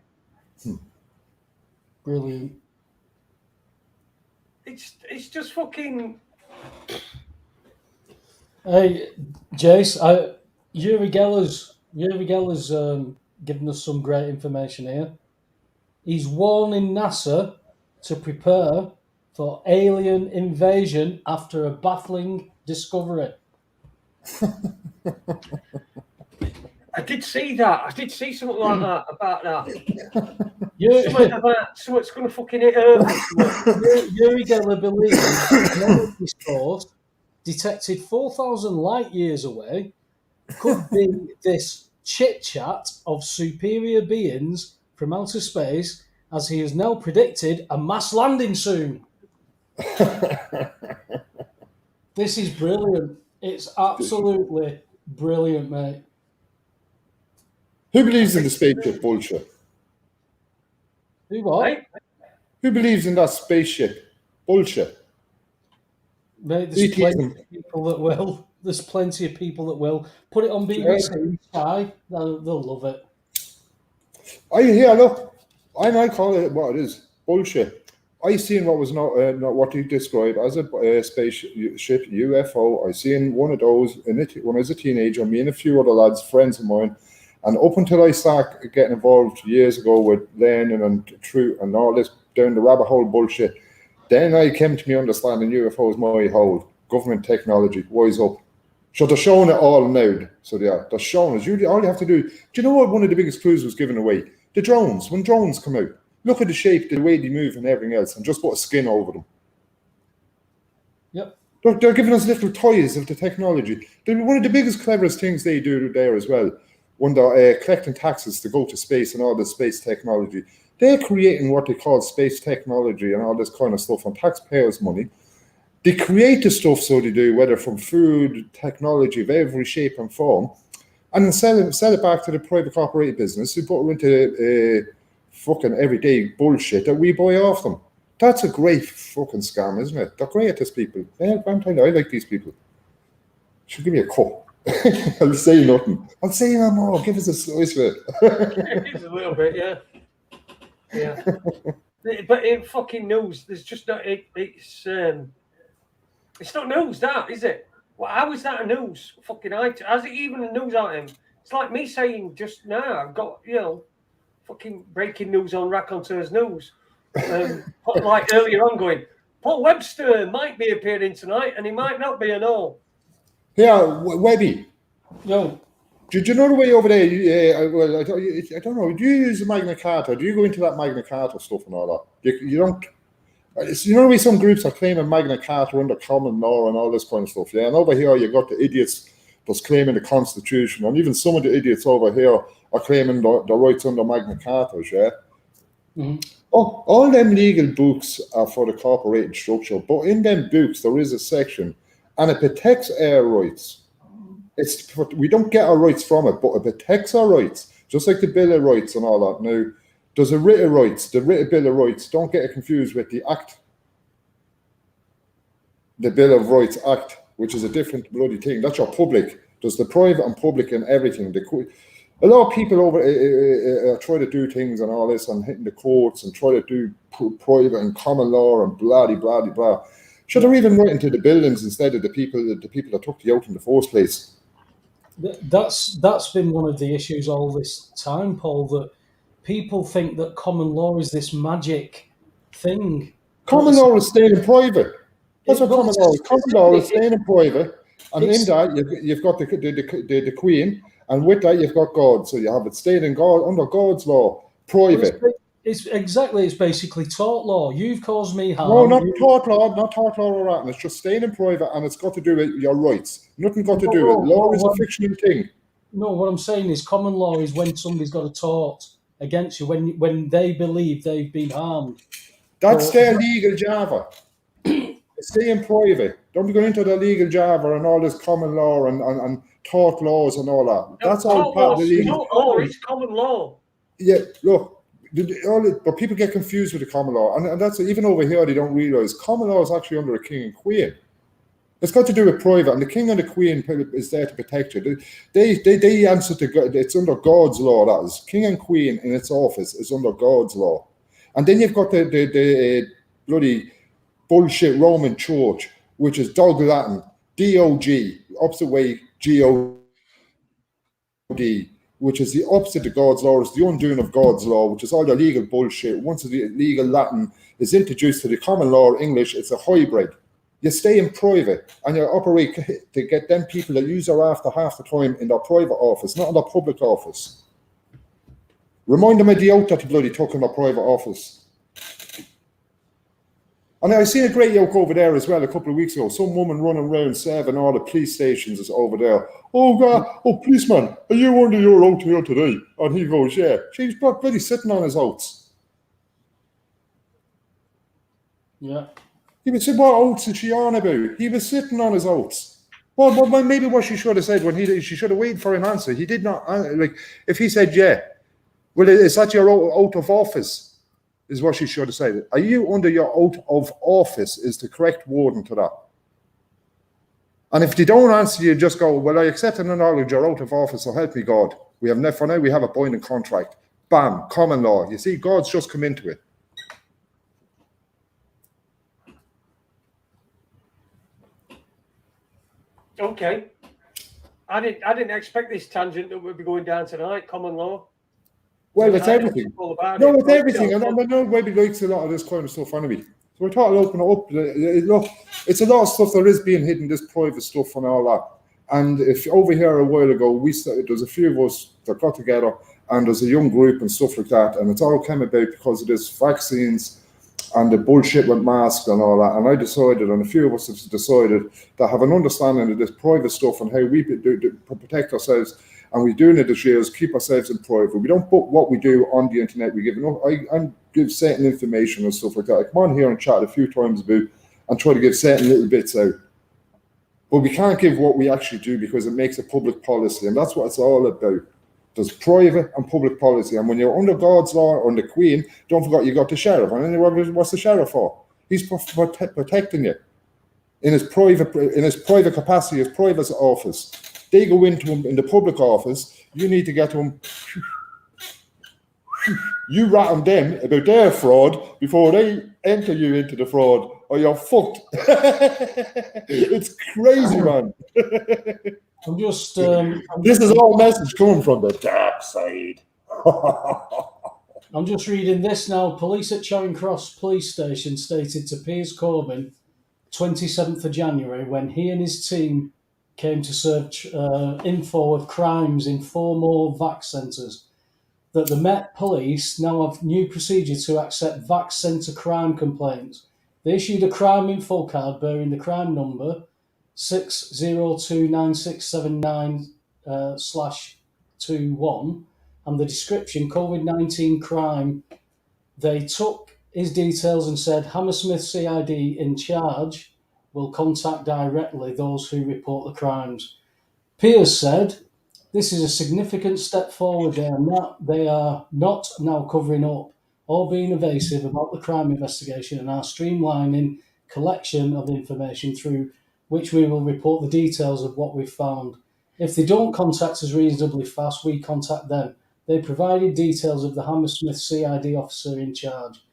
S3: Brilliant.
S2: It's just fucking.
S3: Hey, Jace, Yuri Geller's given us some great information here. He's warning NASA to prepare for alien invasion after a baffling discovery.
S2: I did see that. I did see something like that about that. Someone's going to fucking hit Earth.
S3: Yuri Geller believes this source detected 4,000 light years away could be this chit-chat of superior beings from outer space, as he has now predicted a mass landing soon. This is brilliant. It's absolutely brilliant, mate.
S4: Who believes in the spaceship bullshit?
S3: Who what?
S2: Right?
S4: Who believes in that spaceship bullshit?
S3: Mate, there's plenty of people that will. There's plenty of people that will. Put it on BBC Sky. They'll love it.
S4: Look, I call it what it is, bullshit. I seen what was not what you described as a spaceship UFO. I seen one of those when I was a teenager. Me and a few other lads, friends of mine, and up until I started getting involved years ago with learning and truth and all this down the rabbit hole bullshit, then I came to me understanding UFOs my whole government technology. Wise up. So they're showing it all now. So they're showing us. All you have to do. Do you know what one of the biggest clues was given away? The drones. When drones come out, look at the shape, the way they move, and everything else, and just put a skin over them.
S3: Yep.
S4: They're giving us little toys of the technology. One of the biggest, cleverest things they do there as well, when they're collecting taxes to go to space and all this space technology, they're creating what they call space technology and all this kind of stuff on taxpayers' money. They create the stuff, so they do, whether from food, technology of every shape and form, and then sell it back to the private corporate business who put it into fucking everyday bullshit that we buy off them. That's a great fucking scam, isn't it? They're great, these people. Yeah, I'm telling you, I like these people. Should give me a cut. I'll say nothing. I'll say no more. Give us a slice of it.
S2: It's a little bit, yeah. Yeah. But in fucking news, there's just not. It's not news, that is it? Well, how is that a news? Fucking has it even a news item? It's like me saying just now, I've got fucking breaking news on Raconteurs News. Like earlier on, going, Paul Webster might be appearing tonight, and he might not be at all.
S4: Yeah, Webby.
S3: Yo.
S4: Do you know the way over there? I don't know. Do you use the Magna Carta? Do you go into that Magna Carta stuff and all that? You don't. You know the way some groups are claiming Magna Carta under common law and all this kind of stuff. Yeah, and over here you got the idiots that's claiming the Constitution, and even some of the idiots over here are claiming the rights under Magna Carta. Yeah. Mm-hmm. Oh, all them legal books are for the corporate structure, but in them books there is a section, and it protects our rights. We don't get our rights from it, but it protects our rights, just like the Bill of Rights and all that. Now, there's a writ of rights, the writ of Bill of Rights. Don't get it confused with the Act, the Bill of Rights Act, which is a different bloody thing. That's your public. There's the private and public and everything. A lot of people over try to do things and all this and hitting the courts and try to do private and common law and blah, blah, blah, blah. Should have even went into the buildings instead of the people that took you out in the first place.
S3: That's been one of the issues all this time, Paul, that people think that common law is this magic thing.
S4: Common law is staying in private. That's what common law is. Common law is staying in private. And in that, you've got the Queen, and with that, you've got God. So you have it staying in God, under God's law, private.
S3: It's basically tort law. You've caused me harm.
S4: No, not tort law or that. And it's just staying in private, and it's got to do with your rights. Nothing got to do with it. Law is a fictional thing.
S3: No, what I'm saying is common law is when somebody's got a tort against you, when they believe they've been harmed.
S4: That's their legal Java. Stay in private. Don't be going into the legal Java and all this common law and tort laws and all that. That's all part of the legal.
S2: It's common law.
S4: Yeah, look. But people get confused with the common law, and that's even over here they don't realise common law is actually under a king and queen. It's got to do with private, and the king and the queen is there to protect you. They answer to God. It's under God's law. That is king and queen in its office is under God's law, and then you've got the bloody bullshit Roman Church, which is dog Latin, D-O-G, opposite way G-O-D. Which is the opposite of God's law, is the undoing of God's law, which is all the legal bullshit. Once the legal Latin is introduced to the common law English, it's a hybrid. You stay in private and you operate to get them people that use her after half the time in their private office, not in their public office. Remind them of the out that they bloody took in their private office. And I seen a great yoke over there as well a couple of weeks ago. Some woman running around serving all the police stations is over there. Oh, God, policeman, are you under your oath here today? And he goes, yeah. She's bloody sitting on his oaths.
S3: Yeah.
S4: He would say, what oaths is she on about? He was sitting on his oaths. Well, maybe what she should have said she should have waited for an answer. He did not, if he said, yeah, well, is that your oath of office? Is what she should have said. Are you under your oath of office is the correct wording to that. And if they don't answer you, just go, well, I accept and acknowledge your oath of office, so help me God. For now, we have a binding contract. Bam, common law. You see, God's just come into it.
S2: Okay. I didn't expect this tangent that we'd be going down tonight, common law.
S4: Well, it's everything. No, it's everything. And I know Webby likes a lot of this kind of stuff anyway. So we thought I'd open it up. Look, it's a lot of stuff that is being hidden, this private stuff and all that. And if over here a while ago, there's a few of us that got together and there's a young group and stuff like that. And it's all came about because of this vaccines and the bullshit with masks and all that. And I decided, and a few of us have decided, to have an understanding of this private stuff and how we protect ourselves. And we're doing it this year is keep ourselves in private. We don't put what we do on the internet. We give I give certain information and stuff like that. I come on here and chat a few times about and try to give certain little bits out. But we can't give what we actually do because it makes a public policy. And that's what it's all about. There's private and public policy. And when you're under God's law or the Queen, don't forget you got the sheriff. And then what's the sheriff for? He's protecting you in his private capacity, his private office. They go into him in the public office. You need to get to him. You rat on them about their fraud before they enter you into the fraud, or you're fucked. It's crazy, man.
S3: I'm just.
S4: This is all message coming from the dark side.
S3: I'm just reading this now. Police at Charing Cross Police Station stated to Piers Corbyn, 27th of January, when he and his team came to search info of crimes in 4 more VAX centres, that the Met Police now have new procedure to accept VAX centre crime complaints. They issued a crime info card bearing the crime number 6029679/21 and the description COVID-19 crime. They took his details and said Hammersmith CID in charge will contact directly those who report the crimes. Piers said, this is a significant step forward. They are not now covering up or being evasive about the crime investigation and are streamlining collection of information through which we will report the details of what we've found. If they don't contact us reasonably fast, we contact them. They provided details of the Hammersmith CID officer in charge.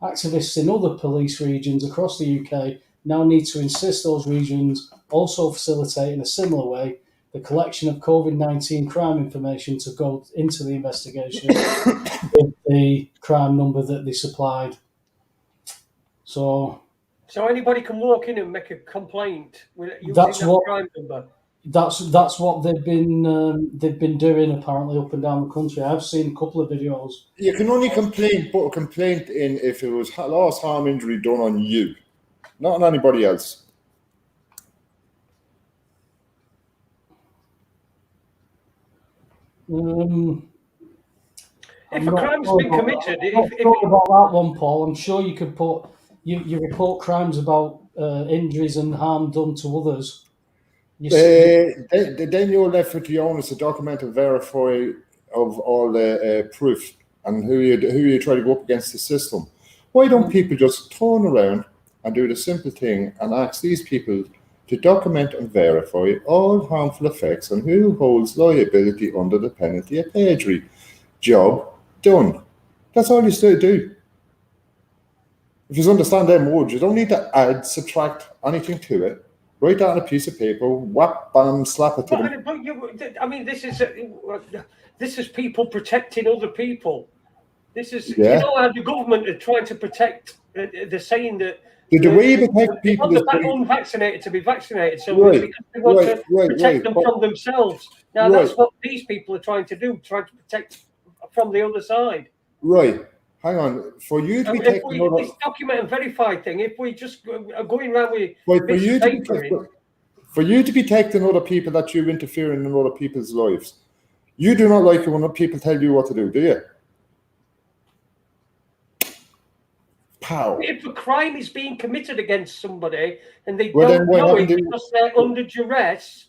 S3: Activists in other police regions across the UK now need to insist those regions also facilitate in a similar way the collection of COVID-19 crime information to go into the investigation with the crime number that they supplied. So
S2: anybody can walk in and make a complaint using
S3: That's
S2: that
S3: what-
S2: crime number.
S3: that's what they've been doing apparently up and down the country. I've seen a couple of videos.
S4: You can only put a complaint in if it was loss, harm, injury done on you, not on anybody else.
S2: If a crime's been committed,
S3: Not sure about that one, Paul. I'm sure you could put you report crimes about injuries and harm done to others.
S4: Then you're left with the onus to document and verify of all the proof and who you try to go up against the system. Why don't people just turn around and do the simple thing and ask these people to document and verify all harmful effects and who holds liability under the penalty of perjury? Job done. That's all you still do. If you understand them words, you don't need to add, subtract anything to it. Write that on a piece of paper, whap, bam, slap it to them.
S2: This is people protecting other people. This is
S4: Yeah.
S2: you know how the government are trying to protect. They're saying that
S4: The way you protect
S2: they
S4: people
S2: want
S4: is
S2: the unvaccinated to be vaccinated, so
S4: Right,
S2: because they want to
S4: right,
S2: protect them
S4: but-
S2: from themselves. Now
S4: Right.
S2: that's what these people are trying to do, trying to protect from the other side.
S4: right. Hang on. For you to be
S2: If
S4: taking another,
S2: this document and verify thing, if we just are going around with
S4: for
S2: bits
S4: you
S2: of
S4: to be
S2: paper in,
S4: for you to be taking other people that you interfere in other people's lives, you do not like it when people tell you what to do you? Pow.
S2: if a crime is being committed against somebody and they
S4: Well, then
S2: don't
S4: what
S2: know it
S4: happened to-
S2: because they're under duress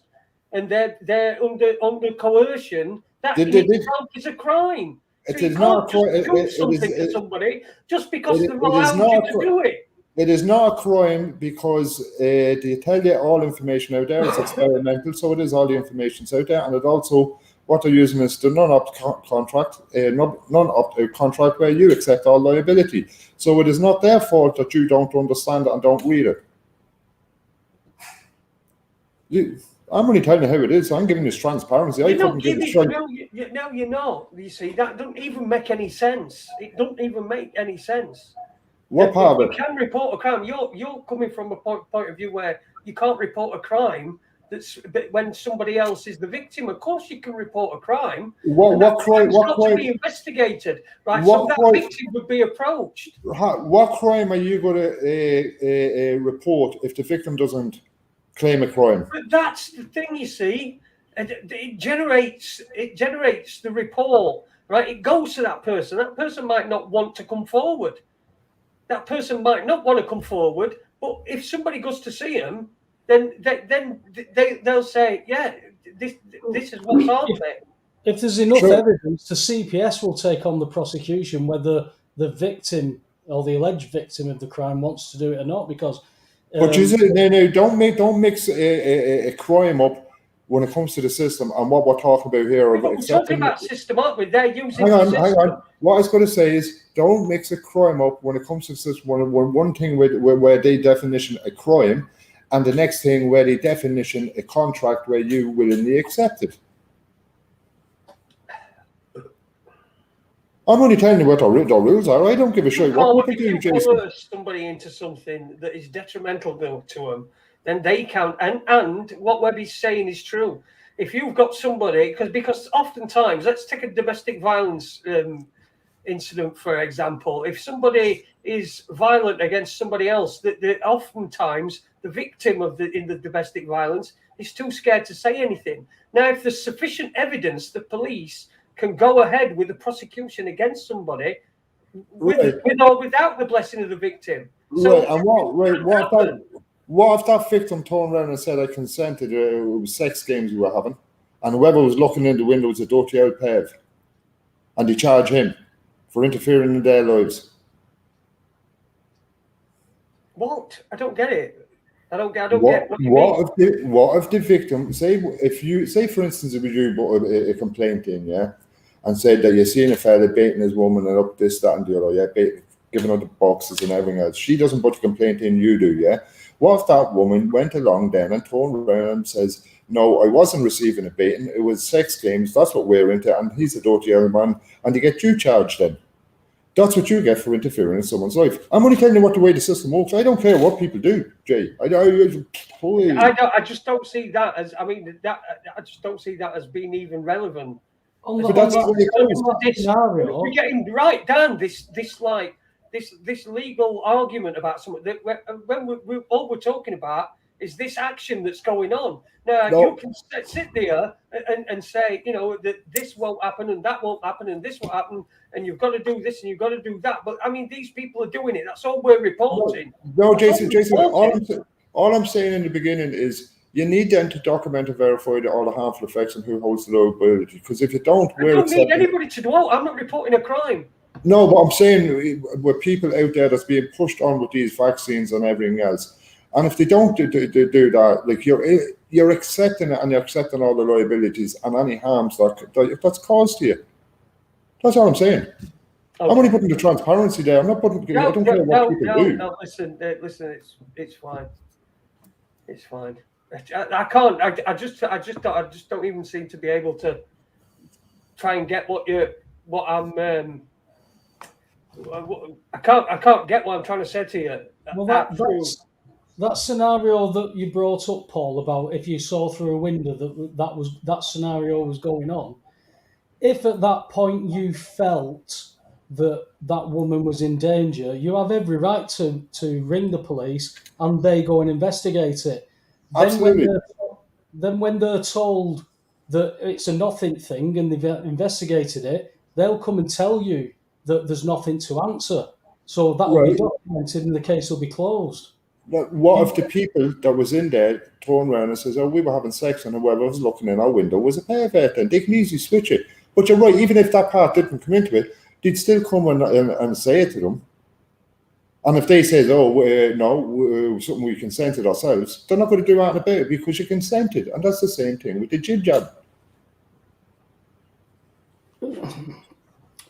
S2: and they're under coercion, that
S4: Did-
S2: in
S4: did-
S2: itself is a crime. So
S4: It
S2: you
S4: is not
S2: can't
S4: a
S2: just
S4: crime.
S2: do something to somebody just because
S4: it-
S2: they're
S4: it is
S2: allowed
S4: not
S2: you
S4: a
S2: to
S4: cri-
S2: do it.
S4: It is not a crime because they tell you all information out there. It's experimental, so it is all the information's out there, and it also what they're using is the non-opt contract, non-opt-out contract where you accept all liability. So it is not their fault that you don't understand it and don't read it. I'm only telling you how it is. I'm giving you transparency. I
S2: You're not
S4: couldn't give
S2: giving,
S4: a shit.
S2: no, you're not. You see, that doesn't even make any sense. It doesn't even make any sense.
S4: What part of
S2: You
S4: it?
S2: can report a crime. You're coming from a point of view where you can't report a crime but when somebody else is the victim. Of course, you can report a crime.
S4: What crime?
S2: It's
S4: What
S2: got to be
S4: crime?
S2: investigated, right?
S4: What
S2: So that
S4: crime-
S2: victim would be approached.
S4: What crime are you going to report if the victim doesn't claim a crime?
S2: But that's the thing, you see. It generates the report, right? It goes to that person. That person might not want to come forward. That person might not want to come forward. But if somebody goes to see them, then they'll say, yeah, this is what's on there.
S3: If there's enough
S4: Sure.
S3: evidence, the CPS will take on the prosecution whether the victim or the alleged victim of the crime wants to do it or not. Because
S4: But you say, no, don't mix a crime up when it comes to the system and what we're talking about here.
S2: But we're talking about system, aren't we? They're using
S4: Hang
S2: the
S4: on,
S2: system.
S4: hang on. What I was going to say is, don't mix a crime up when it comes to system. One thing where they definition a crime, and the next thing where they definition a contract where you willingly accept it. I'm only telling you what the rules are. I don't give a shit what people do,
S2: If you
S4: Jason.
S2: coerce somebody into something that is detrimental to them, then they count. And what Webby's saying is true. If you've got somebody, because oftentimes, let's take a domestic violence incident, for example. If somebody is violent against somebody else, that oftentimes the victim in the domestic violence is too scared to say anything. Now, if there's sufficient evidence, the police can go ahead with the prosecution against somebody with or without the blessing of the victim. So,
S4: Right, and what if that victim turned around and said, I consented, it was sex games we were having, and whoever was looking in the window was a dirty old Pev, and they charge him for interfering in their lives?
S2: what? I don't get it. I don't get
S4: What
S2: what you mean.
S4: if the victim, say for instance, if you put a complaint in, yeah, and said that you're seeing a fella beating his woman and up this, that, and the other, yeah, giving her the boxes and everything else. She doesn't put the complaint in, you do, yeah. What if that woman went along then and turned around and says, no, I wasn't receiving a beating, it was sex games, that's what we're into, and he's a dirty old man, and you get you charged then. That's what you get for interfering in someone's life. I'm only telling you what the way the system works. I don't care what people do, Jay.
S2: I just don't see that as. I mean, I just don't see that as being even relevant.
S3: But
S4: that's the way it goes.
S3: Scenario.
S2: We're getting right down this legal argument about something that when all we're talking about is this action that's going on. Now, you can sit there and say, you know, that this won't happen and that won't happen and this will happen and you've got to do this and you've got to do that. But, I mean, these people are doing it. That's all we're reporting.
S4: No, Jason, all I'm saying in the beginning is you need them to document and verify all the harmful effects and who holds the liability. Because if you don't,
S2: I don't need anybody to do it. I'm not reporting a crime.
S4: No, but I'm saying with people out there that's being pushed on with these vaccines and everything else, and if they don't do that, like you're accepting it and you're accepting all the liabilities and any harms that's caused to you. That's all I'm saying. Okay. I'm only putting the transparency there. I'm not putting. I don't care what people do.
S2: No, listen. It's fine. It's fine. I can't. I just don't even seem to be able to try and get what I'm. I can't get what I'm trying to say to you.
S3: Well, that scenario that you brought up, Paul, about if you saw through a window that scenario was going on. If at that point you felt that woman was in danger, you have every right to ring the police and they go and investigate it.
S4: Absolutely.
S3: Then when they're told that it's a nothing thing and they've investigated it, they'll come and tell you that there's nothing to answer. So that will be documented and the case will be closed.
S4: What if the people that was in there turn around and says, oh, we were having sex and whoever was looking in our window was a pervert, then they can easily switch it. But you're right, even if that part didn't come into it, they'd still come and say it to them. And if they say, no, something we consented ourselves, they're not going to do anything about it because you consented. And that's the same thing with the jib jab.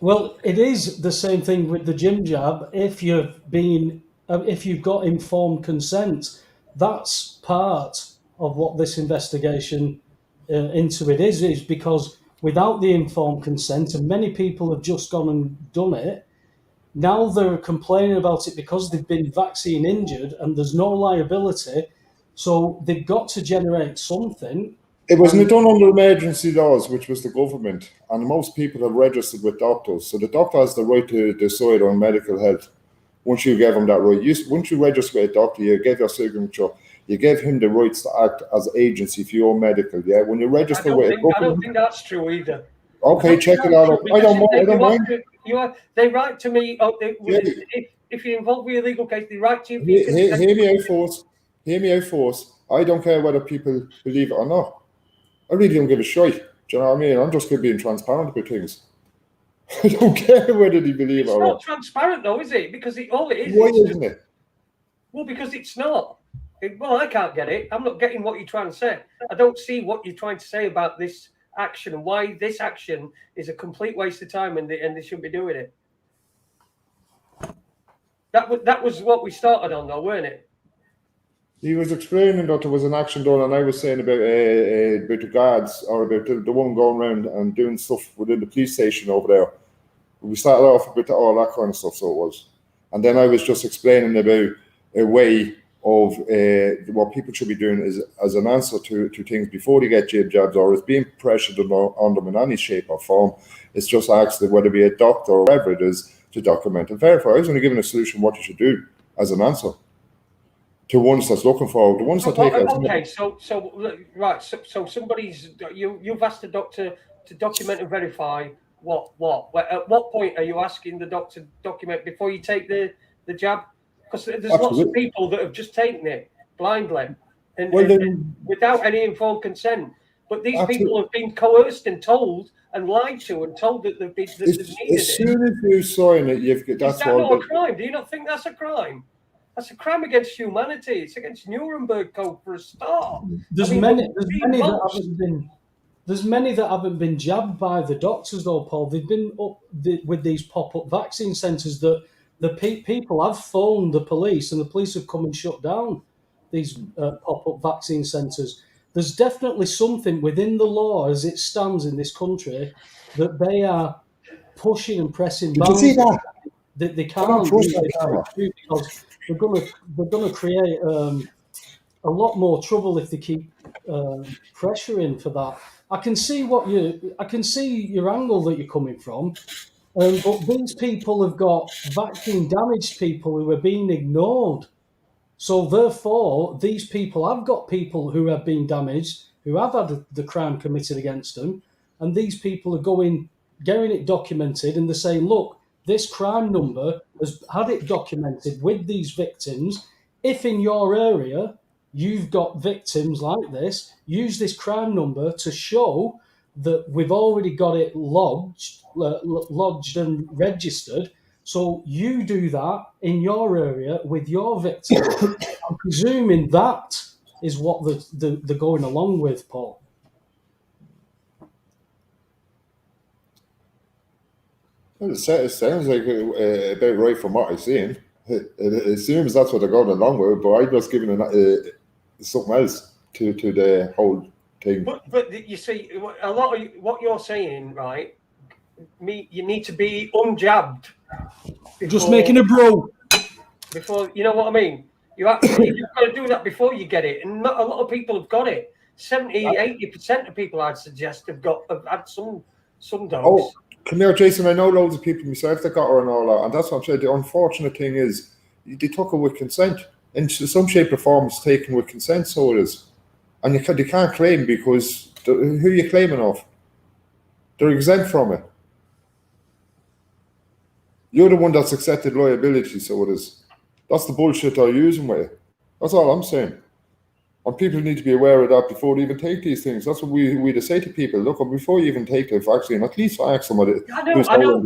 S3: Well, it is the same thing with the jib jab. If you've got informed consent, that's part of what this investigation into it is because without the informed consent, and many people have just gone and done it, now they're complaining about it because they've been vaccine injured and there's no liability. So they've got to generate something.
S4: It wasn't done under emergency laws, which was the government, and most people have registered with doctors. So the doctor has the right to decide on medical health. Once you give him that right, once you register with a doctor, you give your signature, you give him the rights to act as agency for your medical. Yeah, when you register with a government,
S2: I don't think that's true either.
S4: Okay, check it out. I don't mind.
S2: They write to me. If you're involved with a legal case, they write to you.
S4: Hear me out first. I don't care whether people believe it or not. I really don't give a shit. Do you know what I mean? I'm just being transparent with things. I don't care whether they believe it or not.
S2: It's not transparent, though, is it? Because all it is.
S4: Why isn't it?
S2: Well, because it's not. I can't get it. I'm not getting what you're trying to say. I don't see what you're trying to say about this action and why this action is a complete waste of time and they shouldn't be doing it. That was what we started on, though, weren't it?
S4: He was explaining that there was an action done, and I was saying about the guards or about the woman going around and doing stuff within the police station over there. We started off with all that kind of stuff, so it was. And then I was just explaining about a way of what people should be doing is as an answer to things before they get jib jabs or is being pressured on them in any shape or form. It's just asking whether it be a doctor or whatever it is to document and verify. I was only giving a solution what you should do as an answer to ones that's looking for the ones that take it.
S2: Okay, so somebody's you've asked the doctor to document and verify what? At what point are you asking the doctor to document before you take the jab? Because there's lots of people that have just taken it blindly and without any informed consent. But these people have been coerced and told and lied to and told that they've needed it.
S4: As soon as you sign it, you've got that's
S2: Is that not a crime? Do you not think that's a crime? That's a crime against humanity. It's against Nuremberg Code for a start.
S3: There's many that haven't been jabbed by the doctors, though, Paul. They've been up with these pop-up vaccine centres that the people have phoned the police, and the police have come and shut down. pop-up vaccine centres. There's definitely something within the law as it stands in this country that they are pushing and pressing
S4: Did you see
S3: boundaries
S4: that?
S3: that they
S4: I don't
S3: can't
S4: trust
S3: really
S4: that camera.
S3: do because they're gonna create a lot more trouble if they keep pressuring for that. I can see your angle that you're coming from, but these people have got vaccine damaged people who are being ignored. So therefore, these people have got people who have been damaged, who have had the crime committed against them, and these people are getting it documented, and they're saying, look, this crime number has had it documented with these victims. If in your area you've got victims like this, use this crime number to show that we've already got it lodged and registered. So you do that in your area with your victims. I'm presuming that is what they're going along with, Paul.
S4: Well, it sounds like about right from what I've seen. It seems that's what they're going along with, but I'm just giving something else to the whole thing.
S2: But you see, a lot of what you're saying, right? You need to be unjabbed.
S3: Just making a bro.
S2: Before, you know what I mean? You've got to do that before you get it, and not a lot of people have got it. 70-80% of people, I'd suggest, have had some dose.
S4: Oh, come here, Jason. I know loads of people myself that got her and all that, and that's what I'm saying. The unfortunate thing is they took it with consent. In some shape or form, it's taken with consent, so it is. And they can't claim because who are you claiming of? They're exempt from it. You're the one that's accepted liability, so it is. That's the bullshit they're using with it. That's all I'm saying. And people need to be aware of that before they even take these things. That's what we say to people. Look, before you even take the vaccine, at least ask somebody.
S2: I know,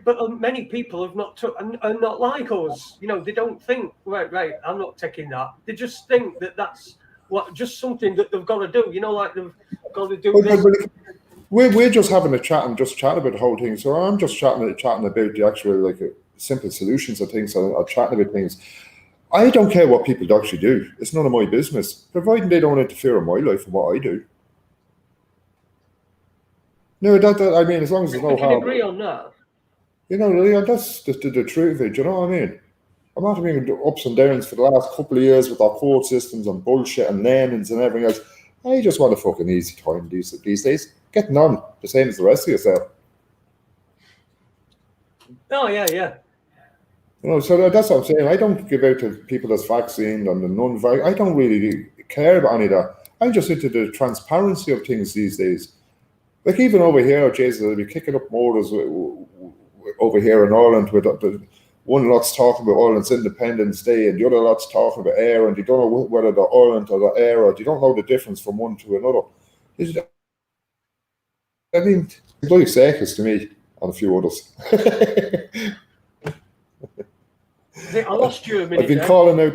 S2: but many people have are not like us. You know, they don't think, right, I'm not taking that. They just think that that's just something that they've got to do. You know, like they've got to do this.
S4: We're just having a chat and just chat about the whole thing. So I'm just chatting about the actual simple solutions of things or chatting about things. I don't care what people actually do. It's none of my business, providing they don't interfere in my life and what I do. No, I mean, as long as there's no harm.
S2: I agree on that.
S4: You know, that's the truth of it. You know what I mean? I'm not having ups and downs for the last couple of years with our court systems and bullshit and learnings and everything else. I just want a fucking easy time these days. Getting on the same as the rest of yourself.
S2: Oh, yeah.
S4: You know, so that's what I'm saying. I don't give out to people that's vaccinated and the non-vaccinated. I don't really care about any of that. I'm just into the transparency of things these days. Like even over here, Jason, they'll be kicking up motors over here in Ireland with the one lot's talking about Ireland's Independence Day and the other lot's talking about air, and you don't know whether they're Ireland or the air, or you don't know the difference from one to another. I mean, it's like circus to me and a few others.
S2: I lost you a minute.
S4: I've been calling out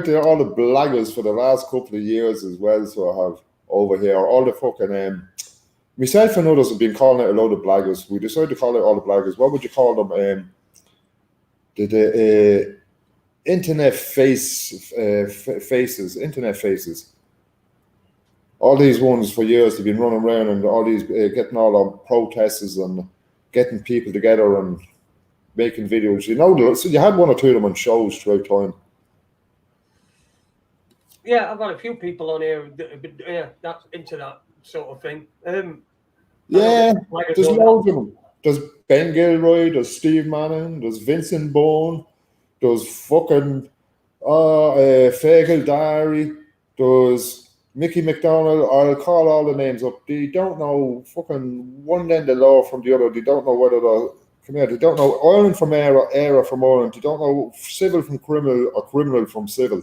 S4: to all the blaggers for the last couple of years as well. So I have over here all the fucking myself and others have been calling out a load of blaggers. We decided to call out all the blaggers. What would you call them? The internet faces. Internet faces. All these ones for years they've been running around and all these getting all our protesters and getting people together and making videos. You know, so you had one or two of them on shows throughout time.
S2: Yeah, I've got a few people on here. That's into that sort of thing.
S4: Yeah, there's loads of them. There's Ben Gilroy, there's Steve Manning, there's Vincent Bourne, there's fucking Fagel Diary, there's Mickey McDonald. I'll call all the names up. They don't know fucking one end of law from the other. They don't know whether they don't know Ireland from era from Ireland. They don't know civil from criminal or criminal from civil.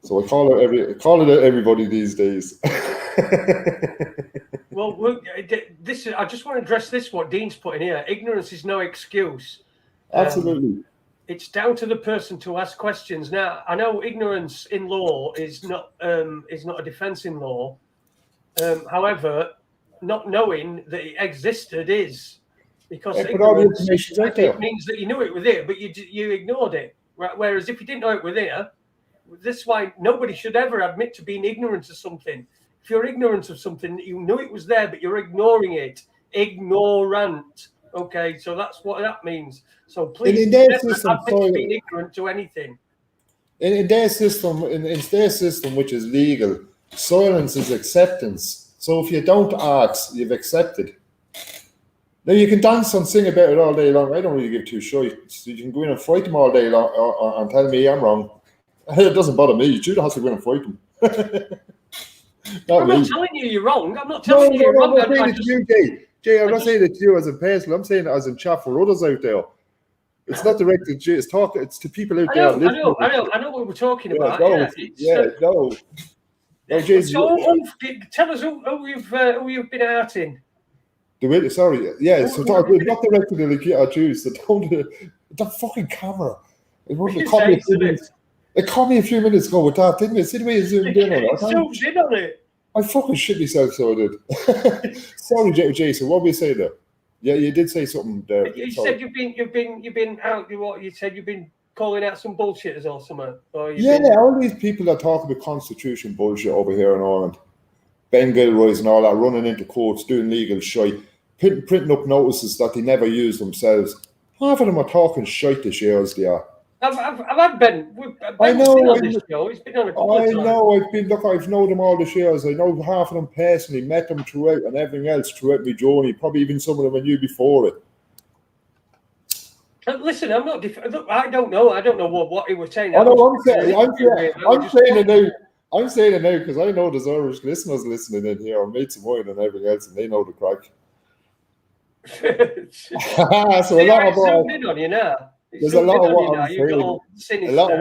S4: So I call it out everybody these days.
S2: Well, I just want to address this. What Dean's put in here: ignorance is no excuse.
S4: Absolutely.
S2: It's down to the person to ask questions. Now, I know ignorance in law is not a defence in law. However, not knowing that it existed is, because
S4: all the information's out there.
S2: It means that you knew it was there, but you ignored it. Right? Whereas if you didn't know it was there, this is why nobody should ever admit to being ignorant of something. If you're ignorant of something, you knew it was there, but you're ignoring it. Ignorant. Okay, so that's what that means. So please
S4: in their
S2: never
S4: system,
S2: admit to being ignorant to anything.
S4: in their system, in their system, which is legal, silence is acceptance. So if you don't ask, you've accepted. Now you can dance and sing about it all day long. I don't really give two shits. You can go in and fight them all day long and tell me I'm wrong. It doesn't bother me. Judah has to go in and fight them.
S2: I'm not telling you you're wrong. I'm not telling you you're wrong.
S4: I'm not saying it to you, Jay. Jay, I'm not saying it to you as a person. I'm saying it as in chat for others out there. It's not directed to you. It's to people out there.
S2: I know what we're talking about.
S4: No, Jay.
S2: So, tell us who you've been outing.
S4: Sorry, yeah. So not directed to the Jews. The fucking camera. It caught me a few minutes ago with that, didn't it? See the way you zoomed in on it.
S2: Zoomed in on it.
S4: I fucking shit myself, so I did. Sorry, Jason. What were you saying there? Yeah, you did say something there.
S2: You said you've been out. You said you've been calling out some bullshitters or something.
S4: All these people that talk about constitution bullshit over here in Ireland, Ben Gilroy's and all that, running into courts, doing legal shite, printing up notices that they never use themselves. Half of them are talking shite this year as they are.
S2: I've had Ben.
S4: I know.
S2: Been on this show. He's been on a couple of times.
S4: I know. I've known them all this years. I know half of them personally, met them throughout, and everything else throughout my journey. Probably even some of them I knew before it.
S2: Listen, I'm not. Look, I don't know. I don't know what he was saying.
S4: I'm saying it now because I know there's Irish listeners listening in here, or mates of mine and everything else, and they know the crack. So a lot of
S2: zoomed in on you now.
S4: There's a lot of what I'm saying. A lot of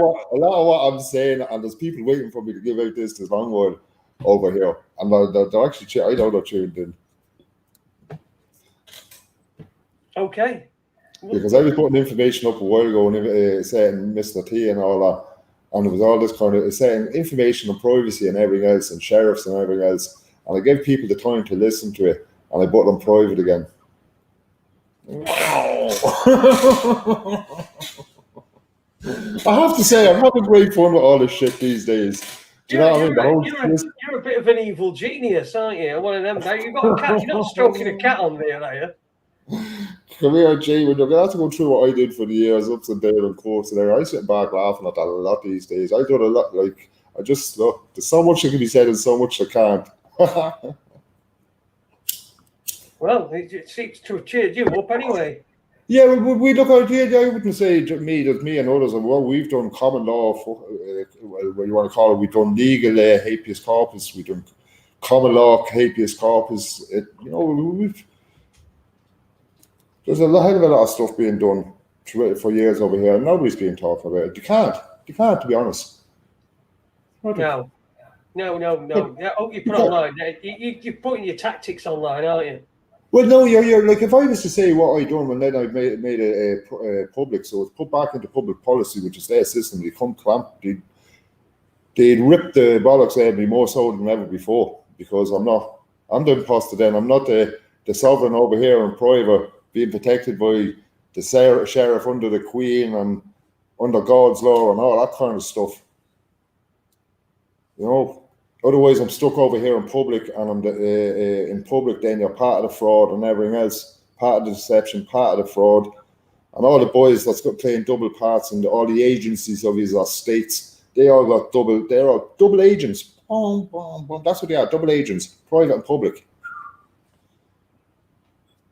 S4: what I'm saying, and there's people waiting for me to give out this long word over here, and they're actually. I know they're tuned in.
S2: Okay.
S4: Because I was putting information up a while ago, and saying Mr. T and all that, and it was all this kind of saying information and privacy and everything else, and sheriffs and everything else, and I gave people the time to listen to it, and I put them private again. Wow. I have to say, I'm having great fun with all this shit these days. Do you know what I mean?
S2: You're a bit of an evil genius, aren't you? One of them. Now you've got a cat. You're not stroking a cat on there, are you?
S4: Come here, Jay. When you're going to have to go through what I did for the years, ups and downs and quotes and everything, I sit back laughing at that a lot these days. I do it a lot. There's so much that can be said and so much that can't.
S2: Well, it seems to have cheered you up anyway.
S4: Yeah, we look out here. I wouldn't say just me and others. And what we've done common law, what you want to call it, we've done legal habeas corpus, we've done common law habeas corpus. There's a hell of a lot of stuff being done for years over here, and nobody's being talked about it. You can't, to be honest.
S2: No. Yeah, you put online. You're putting your tactics online, aren't you?
S4: Well, no, you're like, if I was to say what I done, and then I made it public, so it's put back into public policy, which is their system. They come clamp, they'd rip the bollocks out of me more so than ever before, because I'm the imposter then. I'm not the sovereign over here in private, being protected by the sheriff under the Queen and under God's law and all that kind of stuff. You know. Otherwise, I'm stuck over here in public, and I'm in public. Then you're part of the fraud and everything else, part of the deception, part of the fraud, and all the boys that's got playing double parts, and all the agencies of these states, they're all double agents. Boom, boom, boom. That's what they are, double agents, private and public.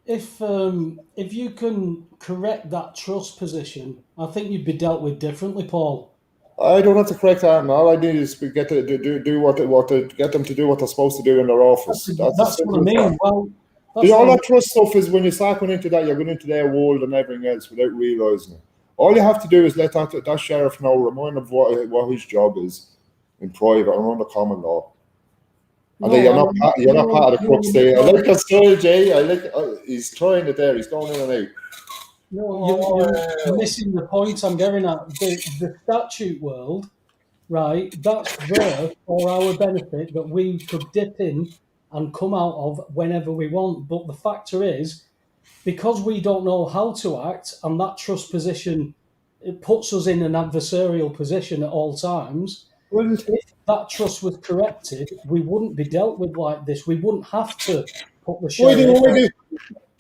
S3: If you can correct that trust position, I think you'd be dealt with differently, Paul.
S4: I don't have to correct that. All I need is to get to do what get them to do what they're supposed to do in their office.
S3: That's what I mean. Well,
S4: all that trust stuff is when you start going into that, you're going into their world and everything else without realising it. All you have to do is let that sheriff know, remind him of what his job is in private and under common law. And then you're not part of the crooks there. I like that story, Jay. He's trying it there. He's going in and out.
S3: No, you're missing the point I'm getting at. The statute world, right, that's there for our benefit that we could dip in and come out of whenever we want. But the factor is, because we don't know how to act and that trust position it puts us in an adversarial position at all times.
S4: Well,
S3: If that trust was corrected, we wouldn't be dealt with like this. We wouldn't have to put the
S4: why
S3: share in.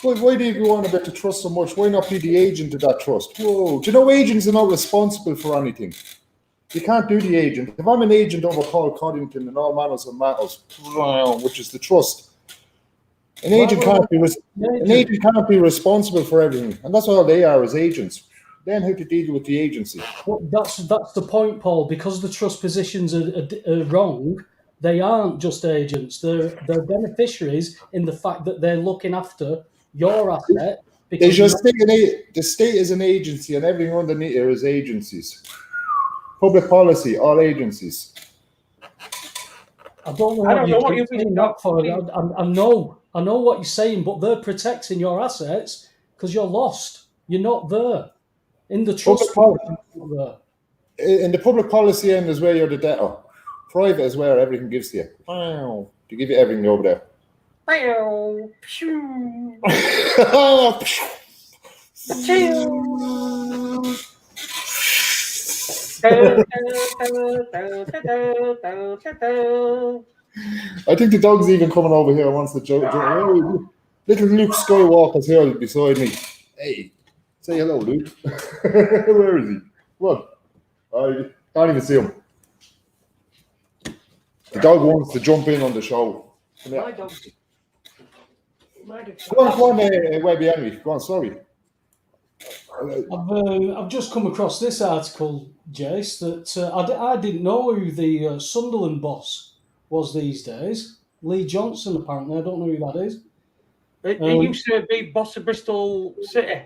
S4: why do you go on about the trust so much? Why not be the agent of that trust? Whoa. Do you know agents are not responsible for anything? You can't do the agent. If I'm an agent over Paul Coddington and all manners of matters, which is the trust, an agent can't be responsible for everything, and that's all they are as agents. Then how to deal with the agency?
S3: Well, that's the point, Paul. Because the trust positions are wrong, they aren't just agents. They're beneficiaries in the fact that they're looking after your asset.
S4: It's just the state is an agency, and everything underneath it is agencies. Public policy, all agencies.
S3: I don't know what you're saying that for. I know what you're saying, but they're protecting your assets because you're lost. You're not there. In the trust,
S4: in the public policy end is where you're the debtor. Private is where everything gives to you. Wow. To give you everything over there. I think the dog's even coming over here. Wants to joke. Little Luke Skywalker's here beside me. Hey, say hello, Luke. Where is he? What? I can't even see him. The dog wants to jump in on the show.
S2: My dog.
S4: Go on, Webby Henry. Go on, sorry.
S3: I've just come across this article, Jace, that I didn't know who the Sunderland boss was these days. Lee Johnson, apparently. I don't know who that is.
S2: He used to be boss of Bristol City.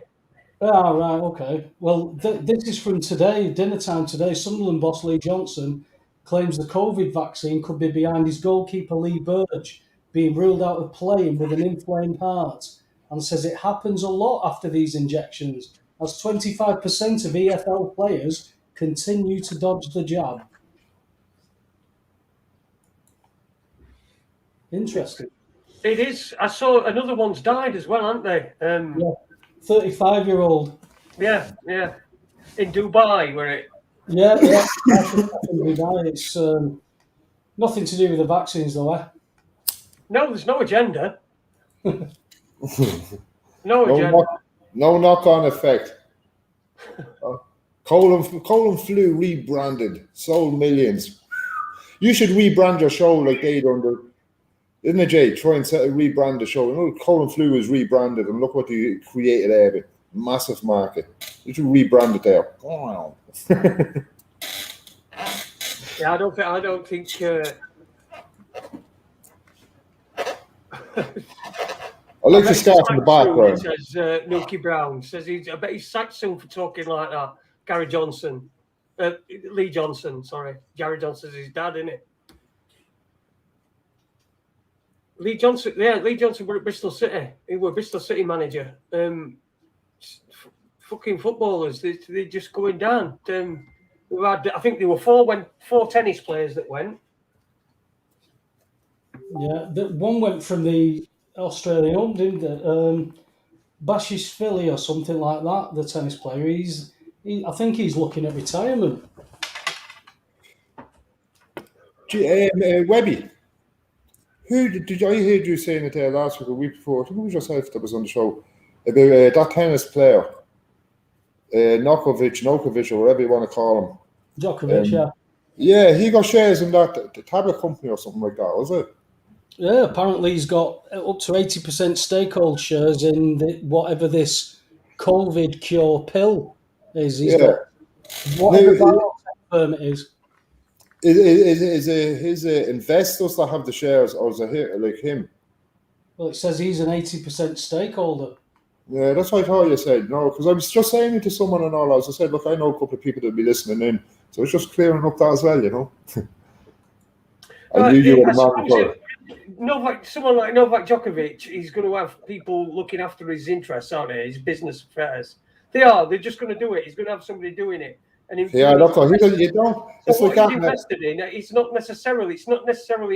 S3: Ah, right, okay. Well, this is from today, dinner time today. Sunderland boss Lee Johnson claims the COVID vaccine could be behind his goalkeeper Lee Burge being ruled out of playing with an inflamed heart, and says it happens a lot after these injections, as 25% of EFL players continue to dodge the jab. Interesting.
S2: It is. I saw another one's died as well, haven't they?
S3: 35-year-old.
S2: Yeah. In Dubai, where it.
S3: Yeah. It's nothing to do with the vaccines, though, eh?
S2: No, there's no agenda. No agenda.
S4: No knock-on effect. Colon Flu rebranded, sold millions. You should rebrand your show like they done. Isn't it, Jay? Try and rebrand the show. You know, Colon Flu is rebranded, and look what you created out of it. Massive market. You should rebrand it there. Wow.
S2: Yeah, I don't think.
S4: I like the scarf in the background.
S2: Says Nuki Brown says I bet he's sacked soon for talking like that. Gary Johnson, Lee Johnson. Sorry, Gary Johnson's his dad, isn't it? Lee Johnson. Yeah, Lee Johnson were at Bristol City. He was Bristol City manager. Fucking footballers. They're just going down. I think there were four tennis players that went.
S3: Yeah, one went from the Australian Open, didn't it? Bashishvili or something like that, the tennis player. I think he's looking at retirement.
S4: Webby, who did I hear you saying it there last week or week before? I think it was yourself that was on the show about that tennis player, Djokovic, or whatever you want to call him.
S3: Djokovic, yeah.
S4: Yeah, he got shares in that the tablet company or something like that, was it?
S3: Yeah, apparently he's got up to 80% stakeholder shares in whatever this COVID cure pill is. He's got whatever biotech firm it is.
S4: Is it his investors that have the shares, or is it like him?
S3: Well, it says he's an 80% stakeholder.
S4: Yeah, that's what I thought you said. No, because I was just saying it to someone and all. I said, look, I know a couple of people that'll be listening in, so it's just clearing up that as well, you know. I knew you were the man before.
S2: Someone like Novak Djokovic, he's going to have people looking after his interests, aren't they? His business affairs. They are. They're just going to do it. He's going to have somebody doing it. And
S4: yeah, look, you don't. It's like that.
S2: Invested in. It's not necessarily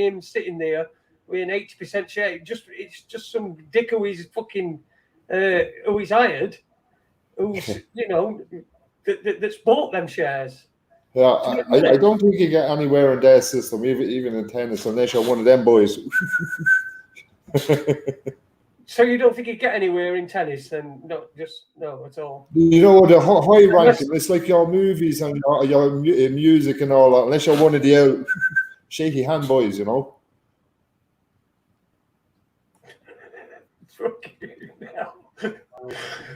S2: him sitting there with an 80% share. It's just some dick who he's fucking who he's hired. Who's that's bought them shares.
S4: Yeah, I don't think you get anywhere in their system, even in tennis, unless you're one of them boys.
S2: So you don't think you get anywhere in tennis? Then no at all.
S4: You know, the high ranking, it's like your movies and your music and all that, unless you're one of the shaky hand boys, you know.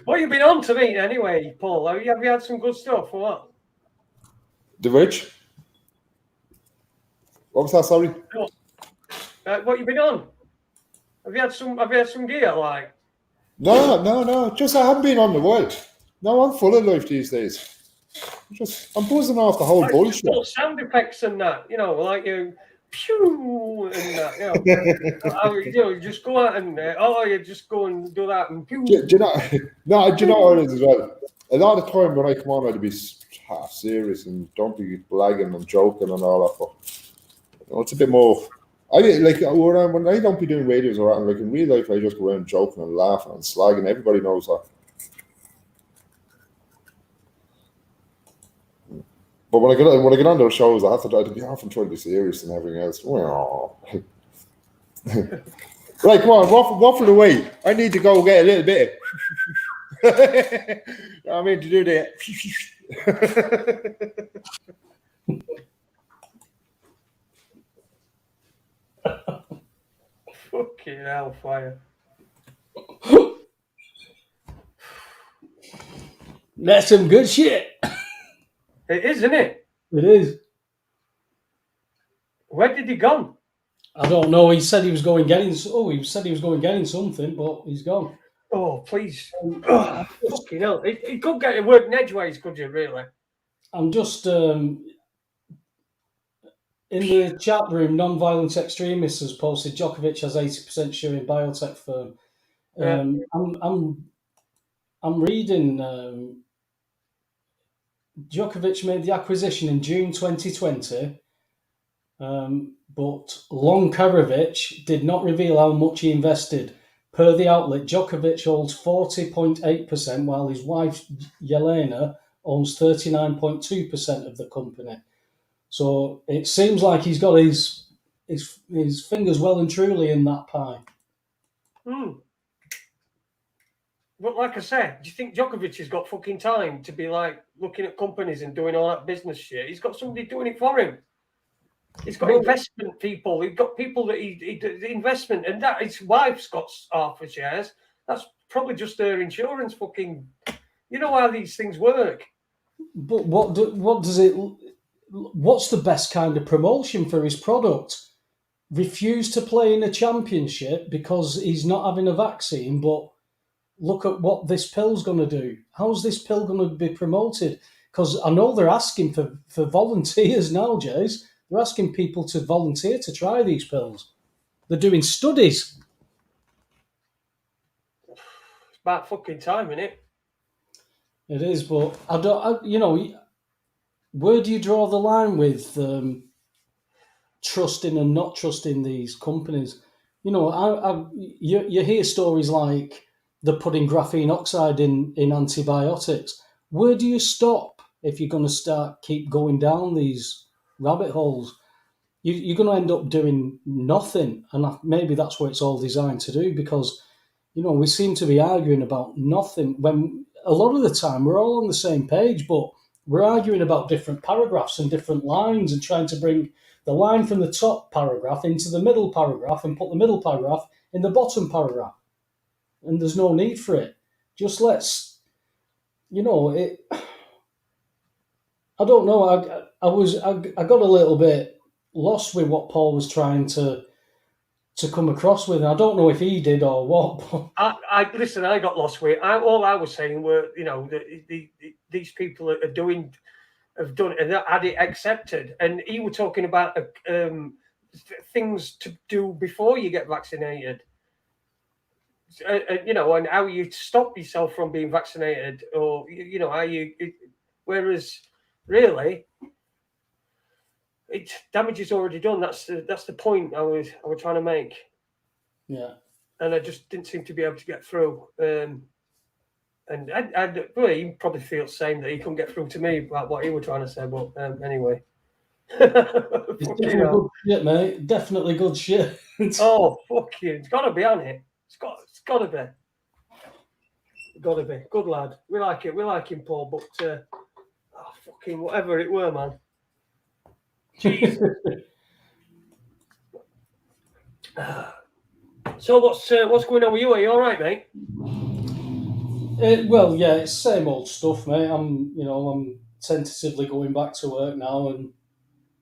S2: What have you been on tonight anyway, Paul? Have you had some good stuff or what?
S4: The which? What was that, sorry?
S2: What you been on? Have you had some gear like?
S4: No. Just I haven't been on the world. No, I'm full of life these days. I'm buzzing off the whole bullshit.
S2: Sound effects and that, you know, like you, pew, and that, you know, you just go out and you just go and do that and pew.
S4: Do you know? No, do you know what it is as well? A lot of time when I come on, I'd be half serious and don't be blagging and joking and all that. But you know, it's a bit more. I like when I don't be doing radios or anything, like in real life, I just go around joking and laughing and slagging. Everybody knows that. But when I get on those shows, I have to be often trying to be serious and everything else. Well, right, come on, waffle away. I need to go get a little bit. I mean to do that.
S2: Fucking hellfire.
S3: That's some good shit.
S2: It is, isn't it?
S3: It is.
S2: Where did he gone?
S3: I don't know. He said he was going getting. Oh, he said he was going getting something, but he's gone.
S2: Oh, please. Fucking hell. He could get it working edgeways, could you, really?
S3: I'm just in the chat room. Non-violent extremists has posted Djokovic has 80% share in biotech firm. I'm reading. Djokovic made the acquisition in June 2020, but Lonkarovic did not reveal how much he invested. Per the outlet, Djokovic holds 40.8%, while his wife Yelena owns 39.2% of the company. So it seems like he's got his fingers well and truly in that pie.
S2: But like I said, do you think Djokovic has got fucking time to be like looking at companies and doing all that business shit? He's got somebody doing it for him. He's got investment people. He's got people that he does the investment, and that his wife's got half the shares. That's probably just her insurance. Fucking, you know how these things work.
S3: But what does it? What's the best kind of promotion for his product? Refuse to play in a championship because he's not having a vaccine, but look at what this pill's going to do. How's this pill going to be promoted? Because I know they're asking for volunteers now, Jays. They're asking people to volunteer to try these pills. They're doing studies.
S2: It's about fucking time, isn't it?
S3: It is, but where do you draw the line with trusting and not trusting these companies? You know, you hear stories like they're putting graphene oxide in antibiotics. Where do you stop if you're going to keep going down these rabbit holes? You're going to end up doing nothing, and maybe that's what it's all designed to do, because, you know, we seem to be arguing about nothing when a lot of the time we're all on the same page, but we're arguing about different paragraphs and different lines and trying to bring the line from the top paragraph into the middle paragraph and put the middle paragraph in the bottom paragraph. And there's no need for it. Just let's, you know, it. I don't know. I got a little bit lost with what Paul was trying to come across with. I don't know if he did or what.
S2: I listen. I got lost with it. All I was saying were, you know, these people have done and had it accepted, and he was talking about things to do before you get vaccinated. You know, and how you stop yourself from being vaccinated, or you know how you. Whereas, really, damage is already done. That's the point I was trying to make.
S3: Yeah.
S2: And I just didn't seem to be able to get through. And well, he probably feels the same that he couldn't get through to me about what he was trying to say. But anyway.
S3: It's
S2: Fucking
S3: definitely
S2: hell.
S3: good shit, mate. Definitely good shit.
S2: Oh, fucking, it's got to be on it. It's got to be. Got to be. Good lad. We like it. We like him, Paul. But fucking whatever it were, man. Jesus. So what's going on with you? Are you all right, mate?
S3: Well, yeah, it's same old stuff, mate. I'm tentatively going back to work now, and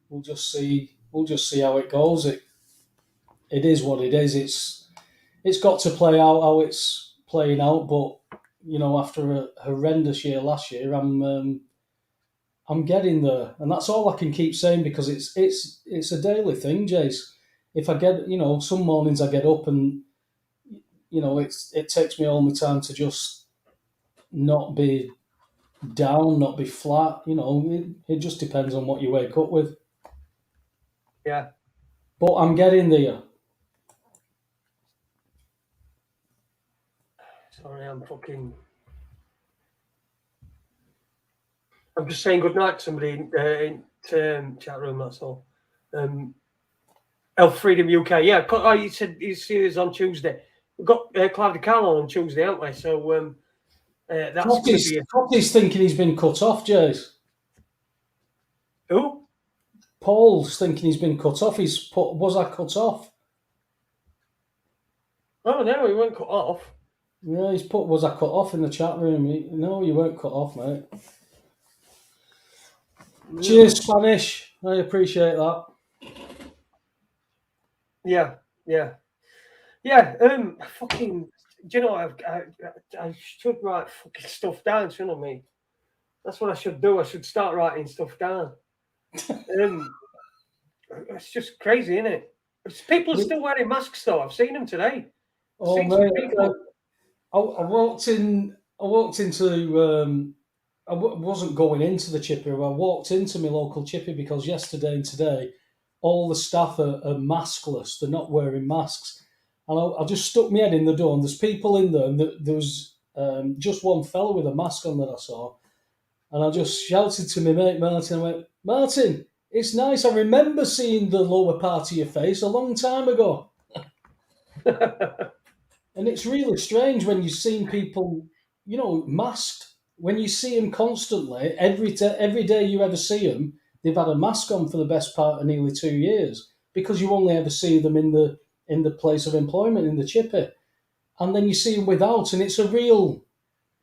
S3: we'll just see how it goes. It is what it is. It's got to play out how it's playing out, but after a horrendous year last year, I'm getting there, and that's all I can keep saying because it's a daily thing, Jace. If I get, some mornings I get up and it takes me all my time to just not be down, not be flat. It just depends on what you wake up with.
S2: Yeah.
S3: But I'm getting there.
S2: Sorry, I'm just saying good night to somebody in chat room. That's all. Elf Freedom UK. Yeah. Oh, you said you see us on Tuesday. We've got Clive DeCarlo on Tuesday, haven't we? So that's going to be.
S3: He's thinking he's been cut off, Jace.
S2: Who?
S3: Paul's thinking he's been cut off. Was I cut off?
S2: Oh no, he weren't cut off.
S3: Yeah, he's put was I cut off in the chat room. No, you weren't cut off, mate. Yeah. Cheers, Spanish. I appreciate that.
S2: Yeah. Fucking. Do you know I should write fucking stuff down, shouldn't I? Me. That's what I should do. I should start writing stuff down. It's just crazy, isn't it? People are still wearing masks, though. I've seen them today.
S3: Oh mate, I walked into. I wasn't going into the chippy. I walked into my local chippy because yesterday and today, all the staff are maskless. They're not wearing masks, and I just stuck my head in the door. And there's people in there, and there was just one fella with a mask on that I saw, and I just shouted to my mate Martin. I went, Martin, it's nice. I remember seeing the lower part of your face a long time ago. And it's really strange when you've seen people, masked. When you see them constantly, every day you ever see them, they've had a mask on for the best part of nearly 2 years because you only ever see them in the place of employment, in the chippy. And then you see them without, and it's a real,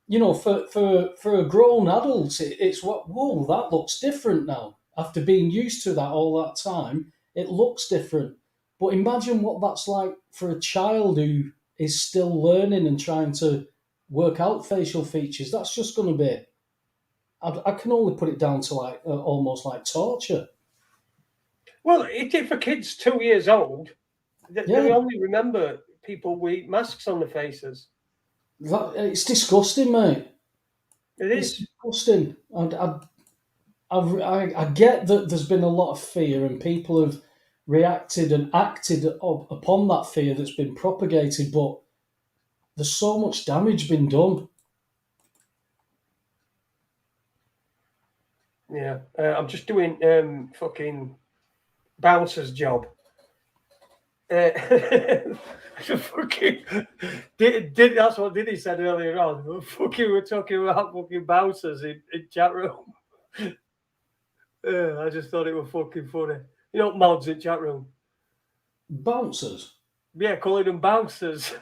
S3: for a grown adult, it's whoa, that looks different now. After being used to that all that time, it looks different. But imagine what that's like for a child who is still learning and trying to work out facial features. That's just going to be, I can only put it down to like almost like torture.
S2: Well, for kids 2 years old, they only remember people with masks on their faces.
S3: It's disgusting, mate.
S2: It's
S3: disgusting. I get that there's been a lot of fear and people have reacted and acted upon that fear that's been propagated, but there's so much damage been done.
S2: Yeah, I'm just doing fucking bouncer's job. Fucking that's what Diddy said earlier on. Fucking, we're talking about fucking bouncers in chat room. I just thought it was fucking funny. Mods in chat room.
S3: Bouncers?
S2: Yeah, calling them bouncers.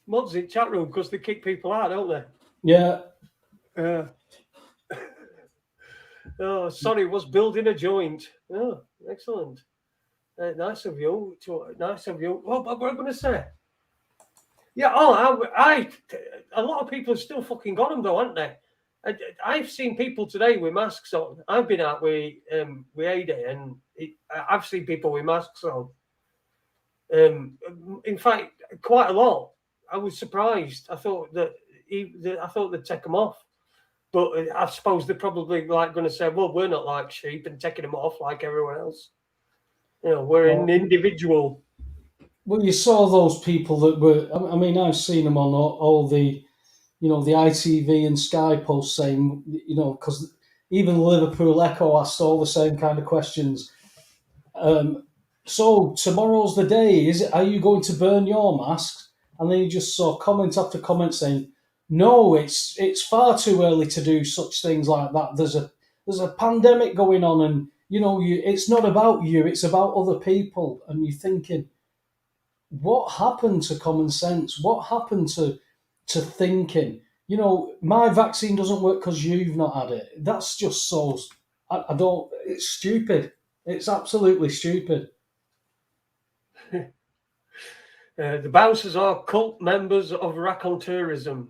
S2: Mods in chat room because they kick people out, don't they?
S3: Yeah.
S2: Oh, sorry, was building a joint. Oh, excellent. Nice of you. Nice of you. What am I going to say? Yeah. Oh, a lot of people have still fucking got them though, haven't they? I've seen people today with masks on. I've been out with Ada, and I've seen people with masks on. In fact, quite a lot. I was surprised. I thought they'd take them off, but I suppose they're probably like going to say, "Well, we're not like sheep and taking them off like everyone else." We're an individual.
S3: Well, you saw those people that were. I mean, I've seen them on all the, the ITV and Sky posts saying, because even the Liverpool Echo asked all the same kind of questions. So tomorrow's the day. Are you going to burn your masks? And then you just saw comment after comment saying, no, it's far too early to do such things like that. There's a pandemic going on, and it's not about you. It's about other people. And you're thinking, what happened to common sense? What happened to thinking? My vaccine doesn't work because you've not had it. That's just so. I don't. It's stupid. It's absolutely stupid.
S2: The bouncers are cult members of raconteurism.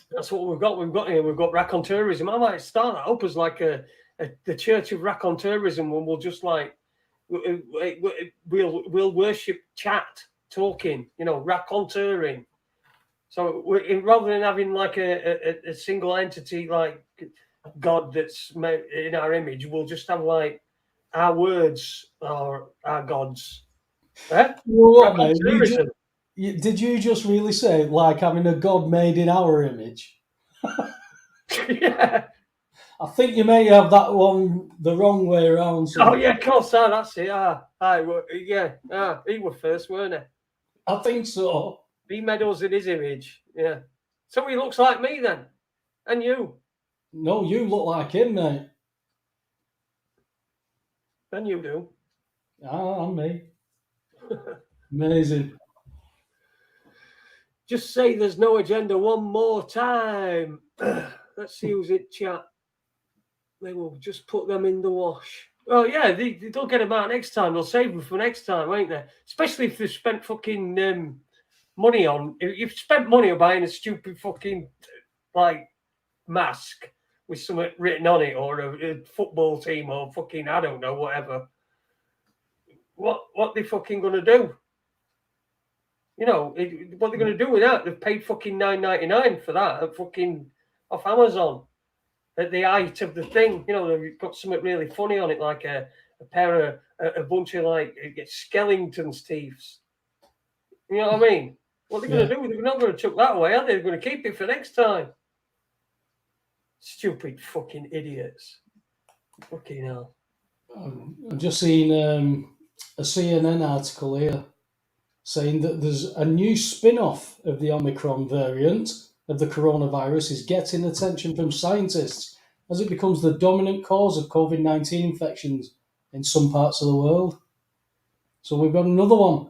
S2: That's what we've got. We've got raconteurism. I might start that up as like the Church of Raconteurism, when we'll just like we'll worship chat, talking, raconteuring. So rather than having like a single entity like God that's made in our image, we'll just have like our words are our gods.
S3: What, mate?
S2: Raconteurism.
S3: Did you just really say like having a God made in our image?
S2: Yeah.
S3: I think you may have that one the wrong way around.
S2: Oh yeah, of course. That's it. Yeah. He was first, weren't he?
S3: I think so.
S2: He made us in his image. Yeah. So he looks like me then, and you.
S3: No, you look like him, mate.
S2: And you do.
S3: I'm me. Amazing.
S2: Just say there's no agenda one more time. Let's see who's in chat. They will just put them in the wash. Oh yeah, they'll get them out next time. They'll save them for next time, won't they? Especially if they've spent fucking money on. If you've spent money on buying a stupid fucking like mask with something written on it, or a football team, or fucking I don't know, whatever. What they fucking gonna do? What they're going to do with that? They've paid fucking $9.99 for that at fucking off Amazon at the height of the thing. They've got something really funny on it, like a bunch of like Skellington's teeth. You know what I mean? What they're going to do? They're not going to chuck that away, are they? They're going to keep it for next time. Stupid fucking idiots. Fucking hell.
S3: I've just seen a CNN article here saying that there's a new spin-off of the Omicron variant of the coronavirus is getting attention from scientists as it becomes the dominant cause of COVID-19 infections in some parts of the world. So we've got another one.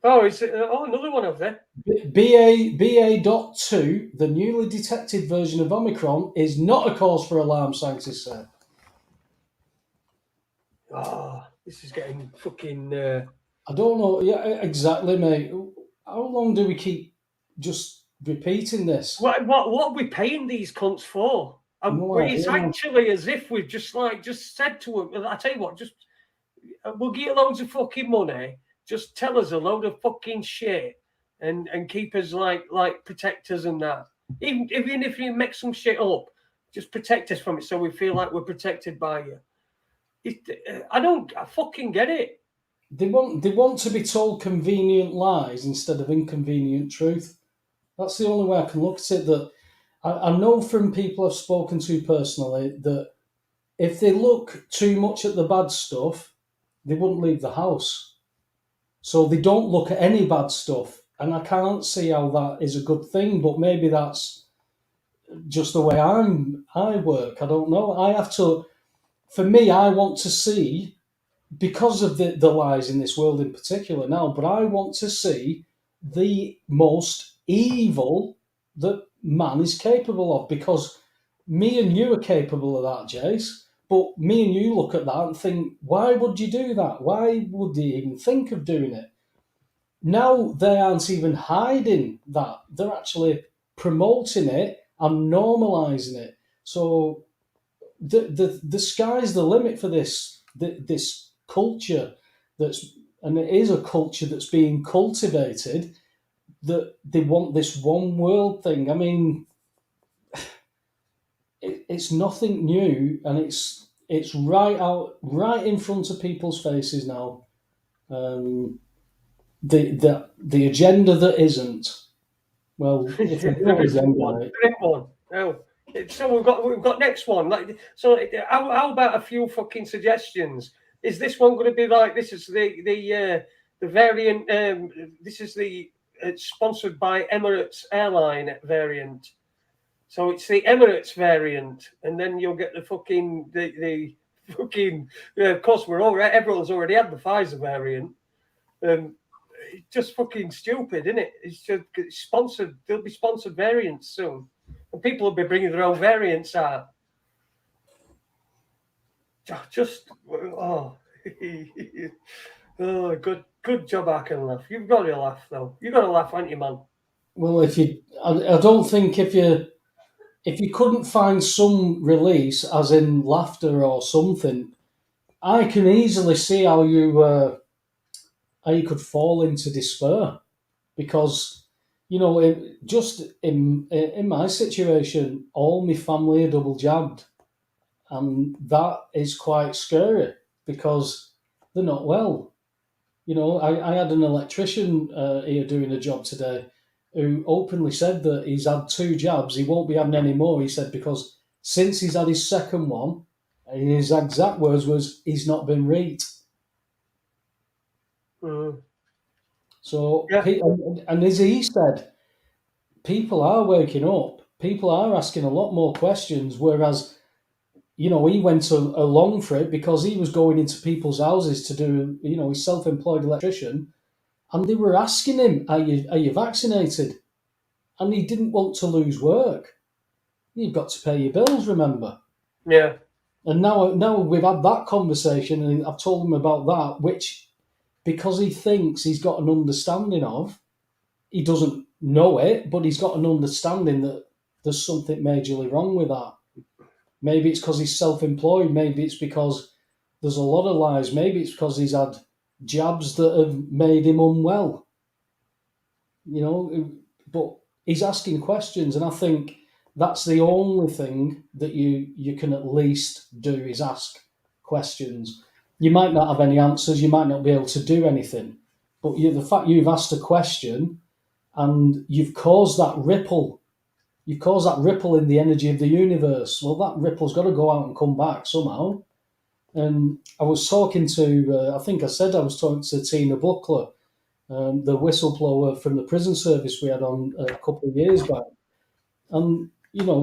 S2: Oh, is it? Another one of them.
S3: BA.2, the newly detected version of Omicron, is not a cause for alarm, scientists said.
S2: This is getting fucking...
S3: I don't know. Yeah, exactly, mate. How long do we keep just repeating this?
S2: What are we paying these cunts for? It's actually as if we've just said to them, I tell you what, we'll give you loads of fucking money. Just tell us a load of fucking shit and keep us like protect us and that. Even if you make some shit up, just protect us from it so we feel like we're protected by you. I fucking get it.
S3: They want to be told convenient lies instead of inconvenient truth. That's the only way I can look at it. That I know from people I've spoken to personally that if they look too much at the bad stuff, they wouldn't leave the house. So they don't look at any bad stuff. And I can't see how that is a good thing, but maybe that's just the way I work. I don't know. For me, I want to see, because of the lies in this world in particular now, but I want to see the most evil that man is capable of, because me and you are capable of that, Jace. But me and you look at that and think, why would you do that? Why would you even think of doing it? Now they aren't even hiding that. They're actually promoting it and normalizing it. So the sky's the limit for this culture and it is a culture that's being cultivated, that they want this one world thing. I mean, it's nothing new, and it's right in front of people's faces now. the agenda that isn't. Well, if I
S2: There
S3: go
S2: isn't
S3: agenda,
S2: one.
S3: right,
S2: There ain't one. No. So we've got next one. Like, so how about a few fucking suggestions? Is this one going to be like this? Is the variant? This is the sponsored by Emirates airline variant. So it's the Emirates variant, and then you'll get the fucking the fucking. Of course, everyone's already had the Pfizer variant. It's just fucking stupid, isn't it? It's just sponsored. There'll be sponsored variants soon, and people will be bringing their own variants out. Just oh, oh, good job. I can laugh. You've got to laugh though. You've got to laugh, haven't you, man?
S3: well, I don't think if you couldn't find some release, as in laughter or something, I can easily see how you could fall into despair, because just in my situation, all my family are double jabbed, and that is quite scary because they're not well. I had an electrician here doing a job today who openly said that he's had 2 jabs. He won't be having any more. He said because since he's had his second one, and his exact words was, he's not been reet.
S2: Mm.
S3: So,
S2: Yeah.
S3: and as he said, people are waking up. People are asking a lot more questions, whereas he went along for it because he was going into people's houses to do, he's self-employed electrician, and they were asking him, are you vaccinated? And he didn't want to lose work. You've got to pay your bills, remember?
S2: Yeah.
S3: And now we've had that conversation, and I've told him about that, which, because he thinks he's got an understanding of, he doesn't know it, but he's got an understanding that there's something majorly wrong with that. Maybe it's because he's self-employed. Maybe it's because there's a lot of lies. Maybe it's because he's had jabs that have made him unwell. But he's asking questions, and I think that's the only thing that you can at least do is ask questions. You might not have any answers. You might not be able to do anything, but the fact you've asked a question and you've caused that ripple. You've caused that ripple in the energy of the universe. Well, that ripple's got to go out and come back somehow. And I was talking to, I think I said I was talking to Tina Buckler, the whistleblower from the prison service we had on a couple of years back. And,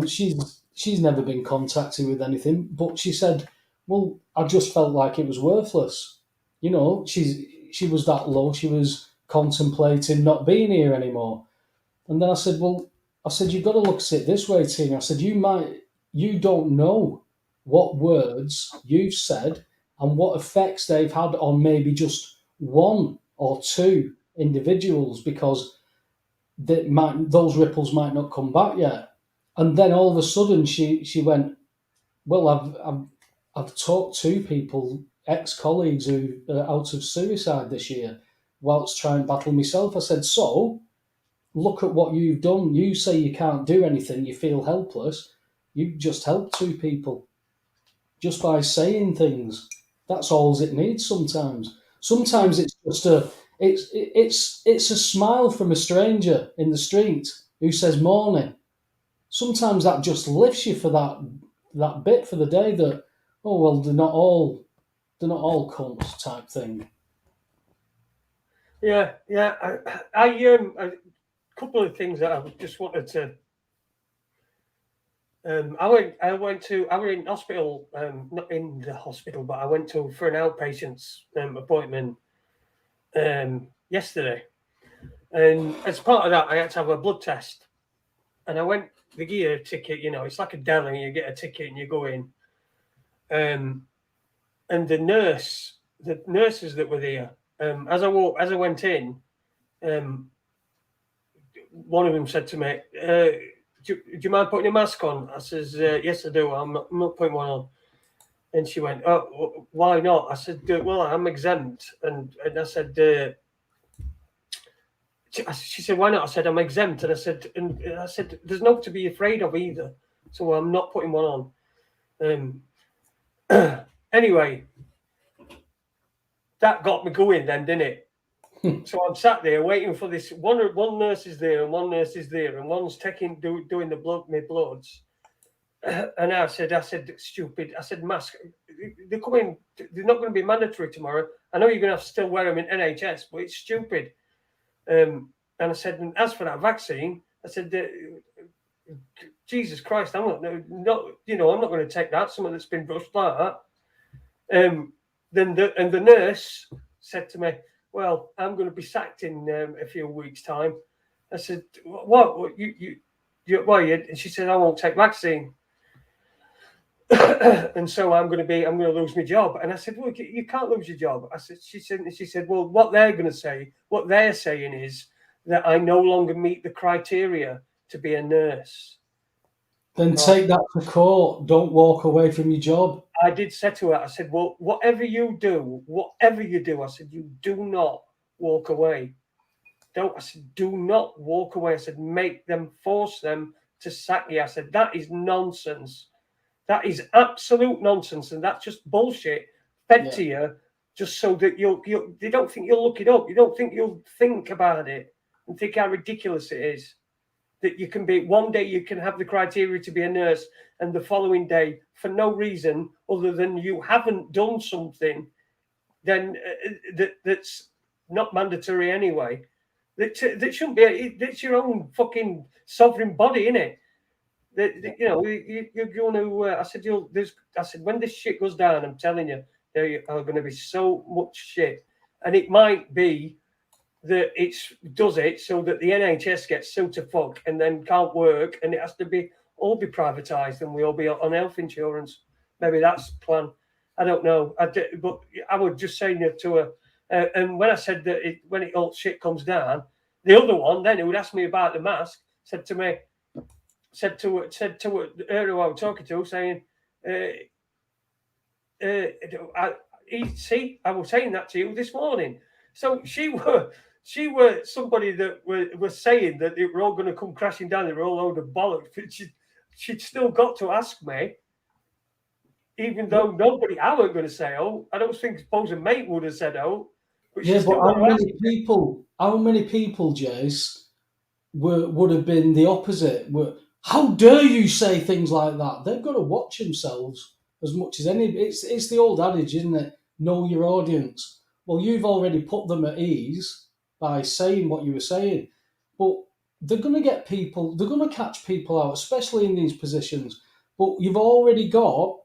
S3: she's never been contacted with anything, but she said, well, I just felt like it was worthless. She was that low, she was contemplating not being here anymore. And then I said, you've got to look at it this way, Tina. I said, you don't know what words you've said and what effects they've had on maybe just one or two individuals, because those ripples might not come back yet. And then all of a sudden she went, well, I've talked to people, ex-colleagues who are out of suicide this year whilst trying to battle myself. I said, so look at what you've done. You say you can't do anything, you feel helpless. You've just helped 2 people just by saying things. That's all it needs sometimes. Sometimes it's just it's a smile from a stranger in the street who says morning. Sometimes that just lifts you for that bit for the day, that, oh well, they're not all cunts type thing.
S2: Yeah. A couple of things that I just wanted to. I was in hospital, not in the hospital, but I went for an outpatient's appointment yesterday, and as part of that, I had to have a blood test, and I went. They give you a ticket, it's like a deli. You get a ticket and you go in, and the nurses that were there, as I went in, one of them said to me, do you mind putting a mask on? I says, yes, I do. I'm not putting one on. And she went, oh, why not? I said, well, I'm exempt. And I said, she said, why not? I said, I'm exempt. And I said, there's no to be afraid of either. So I'm not putting one on. Anyway, that got me going then, didn't it? So I'm sat there waiting for this. One nurse is there and one nurse is there, and one's doing the my bloods. And I said, stupid. I said, mask. They're coming. They're not going to be mandatory tomorrow. I know you're going to have to still wear them in NHS, but it's stupid. And I said, and as for that vaccine, I said, Jesus Christ, I'm not, I'm not going to take that. Someone that's been rushed like that. Then the nurse said to me, well, I'm going to be sacked in a few weeks' time. I said, what? You why? And she said, I won't take vaccine. And so I'm going to lose my job. And I said, well, you can't lose your job. She said, well, what they're saying is that I no longer meet the criteria to be a nurse.
S3: Then take that to court. Don't walk away from your job.
S2: I did say to her, I said, well, whatever you do, I said, you do not walk away. I said, do not walk away. I said, force them to sack you. I said, that is nonsense. That is absolute nonsense, and that's just bullshit fed to you, just so that they don't think you'll look it up. You don't think you'll think about it and think how ridiculous it is that you can be. One day you can have the criteria to be a nurse, and the following day, for no reason other than you haven't done something, then that's not mandatory anyway. That shouldn't be. It's your own fucking sovereign body, innit? You're going to. I said, when this shit goes down, I'm telling you, there are going to be so much shit, and it might be that does it so that the NHS gets so to fuck and then can't work, and it has to all be privatised, and we all be on health insurance. Maybe that's the plan. I don't know. But I would just say to her, and when I said that when it all shit comes down, the other one then who would ask me about the mask said to her who I was talking to, saying, I was saying that to you this morning. So she were somebody that was saying that they were all going to come crashing down. They were all a load of bollocks. But she'd still got to ask me, even though I weren't going to say, oh, I don't suppose a mate would have said, oh.
S3: But how many people, Jace, would have been the opposite? How dare you say things like that? They've got to watch themselves as much as any. It's the old adage, isn't it? Know your audience. Well, you've already put them at ease by saying what you were saying, but they're going to get people. They're going to catch people out, especially in these positions. But you've already got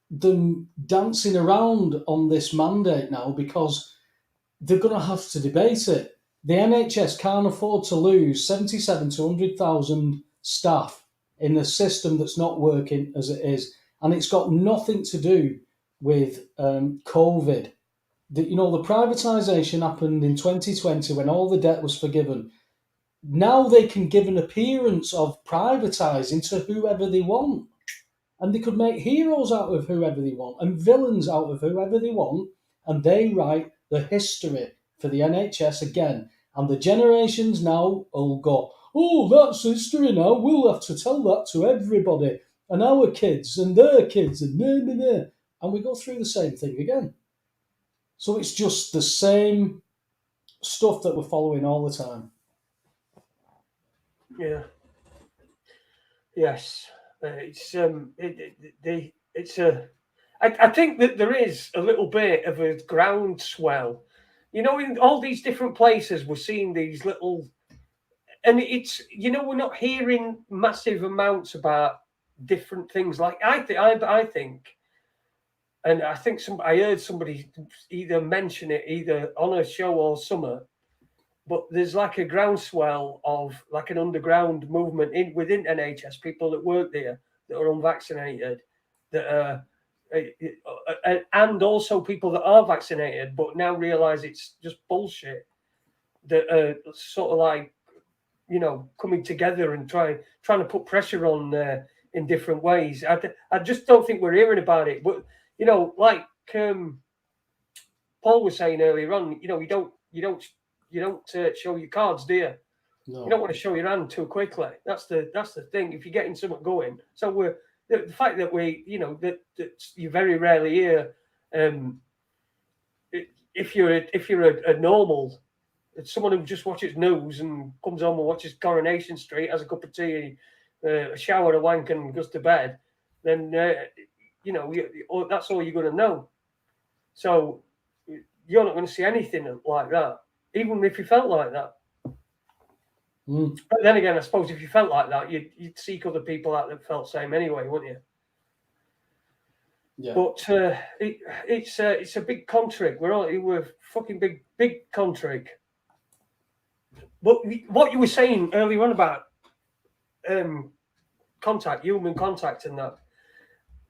S3: them dancing around on this mandate now because they're going to have to debate it. The NHS can't afford to lose 77 to 100,000 staff in a system that's not working as it is. And it's got nothing to do with COVID. The privatisation happened in 2020 when all the debt was forgiven. Now they can give an appearance of privatising to whoever they want. And they could make heroes out of whoever they want and villains out of whoever they want. And they write the history for the NHS again. And the generations now will go, oh, that's history now. We'll have to tell that to everybody. And our kids and their kids and nah. And we go through the same thing again. So it's just the same stuff that we're following all the time.
S2: Yeah. Yes. I think that there is a little bit of a groundswell. In all these different places, we're seeing these little, and we're not hearing massive amounts about different things. Like I think, and I think I heard somebody either mention it either on a show or something, but there's like a groundswell of like an underground movement within NHS, people that work there that are unvaccinated, that are. And also people that are vaccinated but now realize it's just bullshit, that are sort of like coming together and trying to put pressure on in different ways. I just don't think we're hearing about it. But like Paul was saying earlier on, you don't show your cards, do you? No. You don't want to show your hand too quickly. That's the thing. If you're getting something going, so the fact that that you very rarely hear, if you're a normal it's someone who just watches news and comes home and watches Coronation Street, has a cup of tea, a shower, a wank, and goes to bed, then that's all you're going to know. So you're not going to see anything like that, even if you felt like that. But then again, I suppose if you felt like that, you'd seek other people out that felt the same anyway, wouldn't you?
S3: Yeah.
S2: But it's a big contract. We're fucking big contract. But what you were saying earlier on about human contact, and that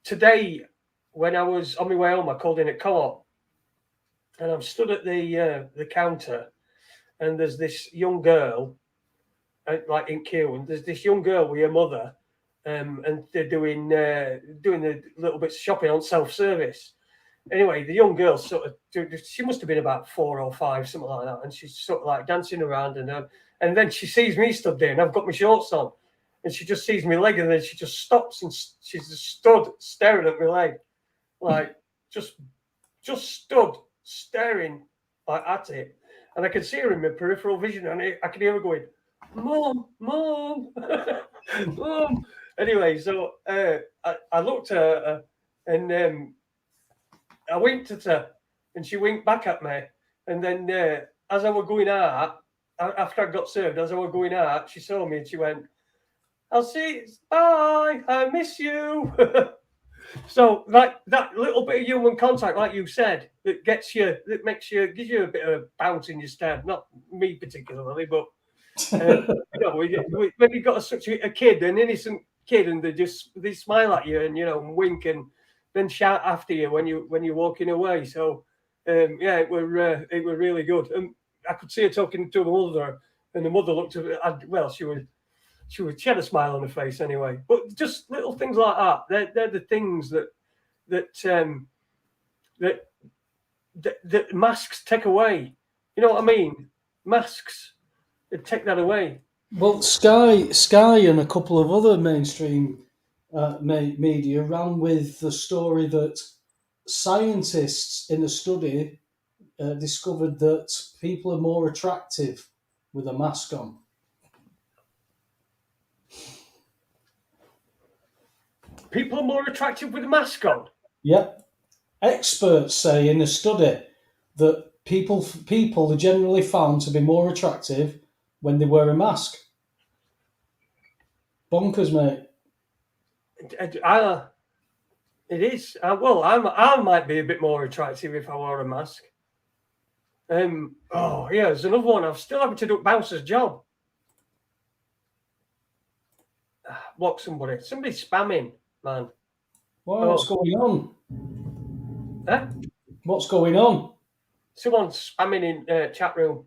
S2: today, when I was on my way home, I called in at Co-op, and I'm stood at the counter, and there's this young girl, like in queue, and there's this young girl with her mother. And they're doing a little bit of shopping on self-service. Anyway, the young girl she must have been about 4 or 5, something like that, and she's sort of like dancing around, and then she sees me stood there, and I've got my shorts on, and she just sees my leg, and then she just stops, and she's just stood staring at my leg, like just stood staring like at it, and I could see her in my peripheral vision, and I could hear her going, "Mom, Mom, Mom." Anyway, so I looked at her and I winked at her, and she winked back at me. And then as I was going out, after I got served, as I was going out, she saw me and she went, "I'll see you. Bye. I miss you." So like that little bit of human contact, like you said, that gives you a bit of bounce in your step. Not me particularly, but when you've got such a kid, an innocent kid, and they smile at you and and wink and then shout after you when you're walking away. So it were really good. And I could see her talking to the mother, and the mother looked at her. She had a smile on her face anyway. But just little things like that. They're the things that masks take away. You know what I mean? Masks. They take that away.
S3: Well, Sky, and a couple of other mainstream media ran with the story that scientists in a study discovered that people are more attractive with a mask on.
S2: People are more attractive with a mask on.
S3: Yep. Experts say in a study that people are generally found to be more attractive when they wear a mask. Bonkers, mate.
S2: It is. I might be a bit more attractive if I wore a mask. There's another one. I'm still having to do Bouncer's job. Block somebody. Somebody's spamming, man.
S3: What's going on?
S2: Huh?
S3: What's going on?
S2: Someone's spamming in chat room.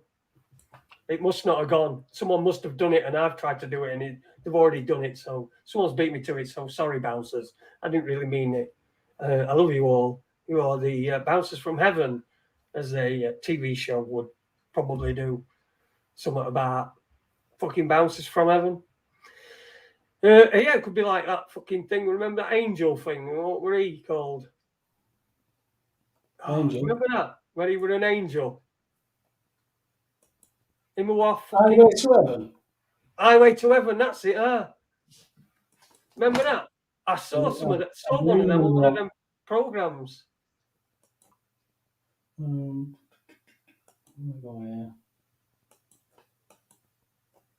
S2: It must not have gone. Someone must have done it, and I've tried to do it, and they've already done it. So someone's beat me to it. So sorry, bouncers. I didn't really mean it. I love you all. You are the bouncers from heaven, as a TV show would probably do. Something about fucking bouncers from heaven. It could be like that fucking thing. Remember that angel thing? What were he called?
S3: Angel.
S2: Remember that? Where he was an angel.
S3: Highway to Heaven.
S2: Highway to Heaven, that's it. Remember that? I saw one of them on one of them programs.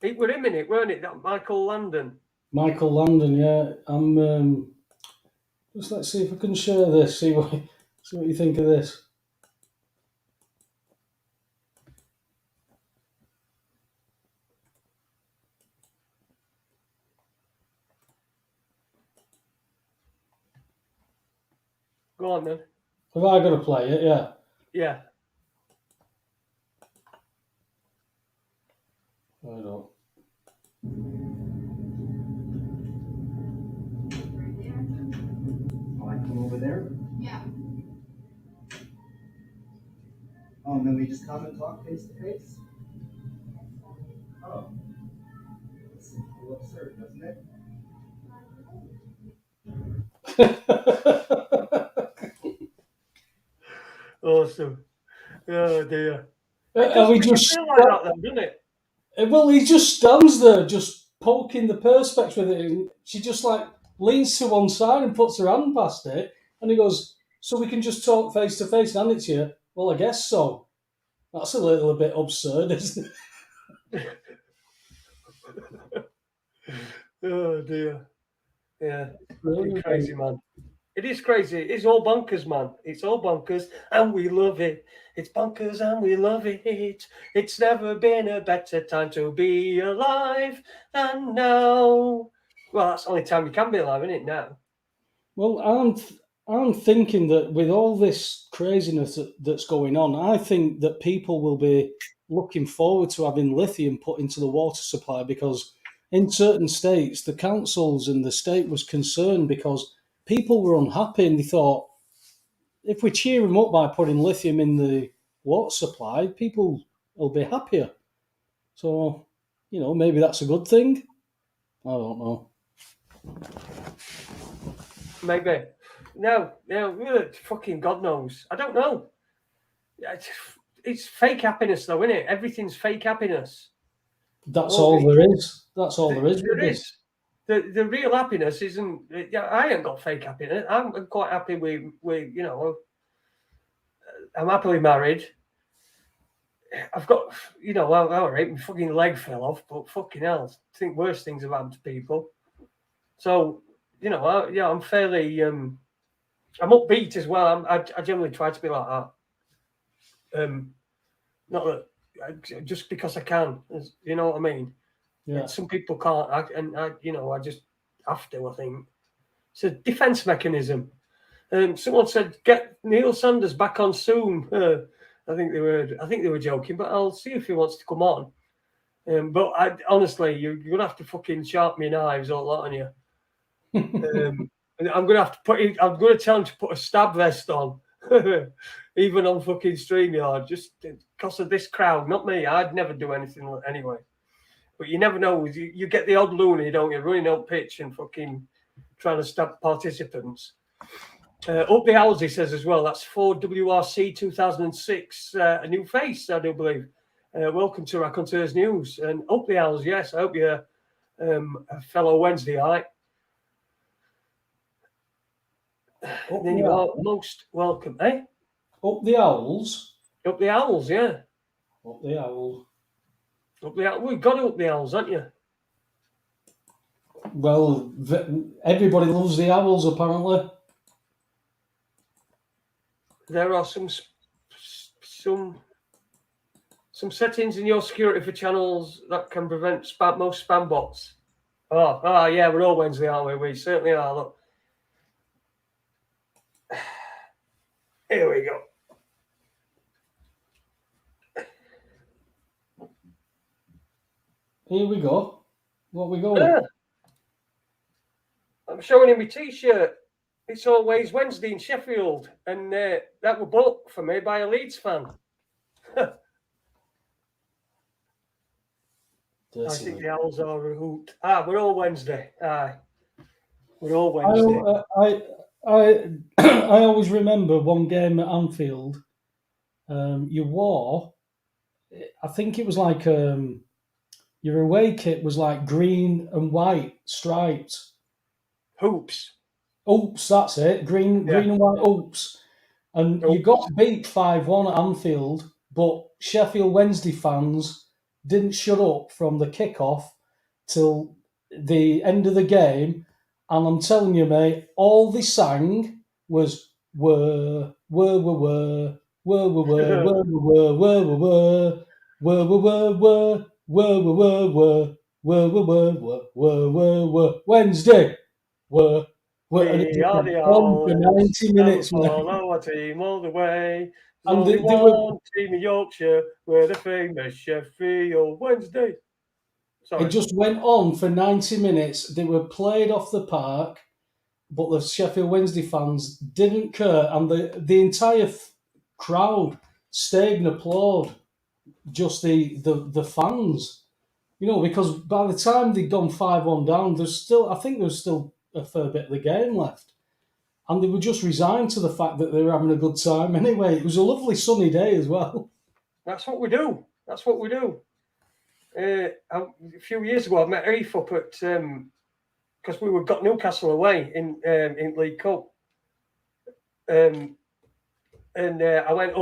S2: It were him in it, weren't it? That Michael Landon.
S3: Michael Landon, yeah. I'm just let's see if I can share this. See what you think of this.
S2: Go on then.
S3: Have I got to play it? Yeah.
S2: Yeah.
S3: I don't.
S5: Oh, I come over there?
S6: Yeah.
S5: Oh, and then we just come and talk face to face? Oh. It's a little absurd, doesn't it?
S2: Awesome. Oh dear. It
S3: and
S2: does
S3: we
S2: make you
S3: just
S2: feel like that, though, doesn't it?
S3: well, he just stands there, just poking the perspex with it. And she just like leans to one side and puts her hand past it, and he goes, "So we can just talk face to face and hand it to you?" Well, I guess so. That's a little bit absurd, isn't it?
S2: Oh dear. Yeah.
S3: Really?
S2: Crazy, man. It is crazy. It's all bonkers, man. It's all bonkers, and we love it. It's bonkers, and we love it. It's never been a better time to be alive than now. Well, that's the only time you can be alive, isn't it? Now.
S3: Well, I'm thinking that with all this craziness that's going on, I think that people will be looking forward to having lithium put into the water supply, because in certain states, the councils and the state was concerned because people were unhappy and they thought, if we cheer them up by putting lithium in the water supply, people will be happier. So, maybe that's a good thing. I don't know.
S2: Maybe. No, fucking God knows. I don't know. It's fake happiness, though, isn't it? Everything's fake happiness.
S3: That's all there is. That's all there is.
S2: There is. The real happiness isn't. I ain't got fake happiness. I'm quite happy with I'm happily married. I've got, all right, my fucking leg fell off, but fucking hell, I think worse things have happened to people. So, I'm fairly, I'm upbeat as well. I generally try to be like that. Not that, just because I can, you know what I mean?
S3: Yeah.
S2: And some people can't, I just have to, I think. It's a defense mechanism. Someone said, get Neil Sanders back on soon. I think they were joking, but I'll see if he wants to come on. But honestly, you're gonna have to fucking sharpen your knives all lot on you. And I'm gonna tell him to put a stab vest on, even on fucking StreamYard, just because of this crowd. Not me. I'd never do anything anyway. But you never know. You get the odd loony, don't you? Running up pitch and fucking trying to stab participants. Up the Owls, he says as well. That's for WRC 2006. A new face, I do believe. Welcome to Raconteurs News. And Up the Owls, yes. I hope you're a fellow Wednesdayite. Then you are most welcome, eh?
S3: Up the Owls.
S2: Up the Owls, yeah.
S3: Up the Owls.
S2: Up the Owls. We've got Up the Owls, haven't you?
S3: Well, everybody loves the Owls, apparently.
S2: There are some settings in your security for channels that can prevent most spam bots. Oh, yeah, we're all Wednesday, aren't we? We certainly are. Look. Here we go.
S3: Here we go. What we going?
S2: I'm showing him my T-shirt. It's always Wednesday in Sheffield, and that was bought for me by a Leeds fan. I think the Owls are a hoot. We're all Wednesday. We're all Wednesday.
S3: I always remember one game at Anfield. You wore, I think it was like your away kit was like green and white striped.
S2: Hoops.
S3: Oops, that's it. Green and white oops. And you got beat 5-1 at Anfield, but Sheffield Wednesday fans didn't shut up from the kickoff till the end of the game. And I'm telling you, mate, all they sang was were, Wednesday.
S2: We are the Owls.
S3: For 90 minutes.
S2: Follow our team all the way.
S3: And
S2: Only
S3: they were-
S2: one team in Yorkshire, we're the famous Sheffield Wednesday. Sorry.
S3: It just went on for 90 minutes. They were played off the park, but the Sheffield Wednesday fans didn't care, and the entire crowd stayed and applauded just the fans. Because by the time they'd gone 5-1 down, I think there was still a fair bit of the game left. And they were just resigned to the fact that they were having a good time anyway. It was a lovely sunny day as well.
S2: That's what we do. That's what we do. A few years ago, I met Heath up at because we got Newcastle away in League Cup, and I went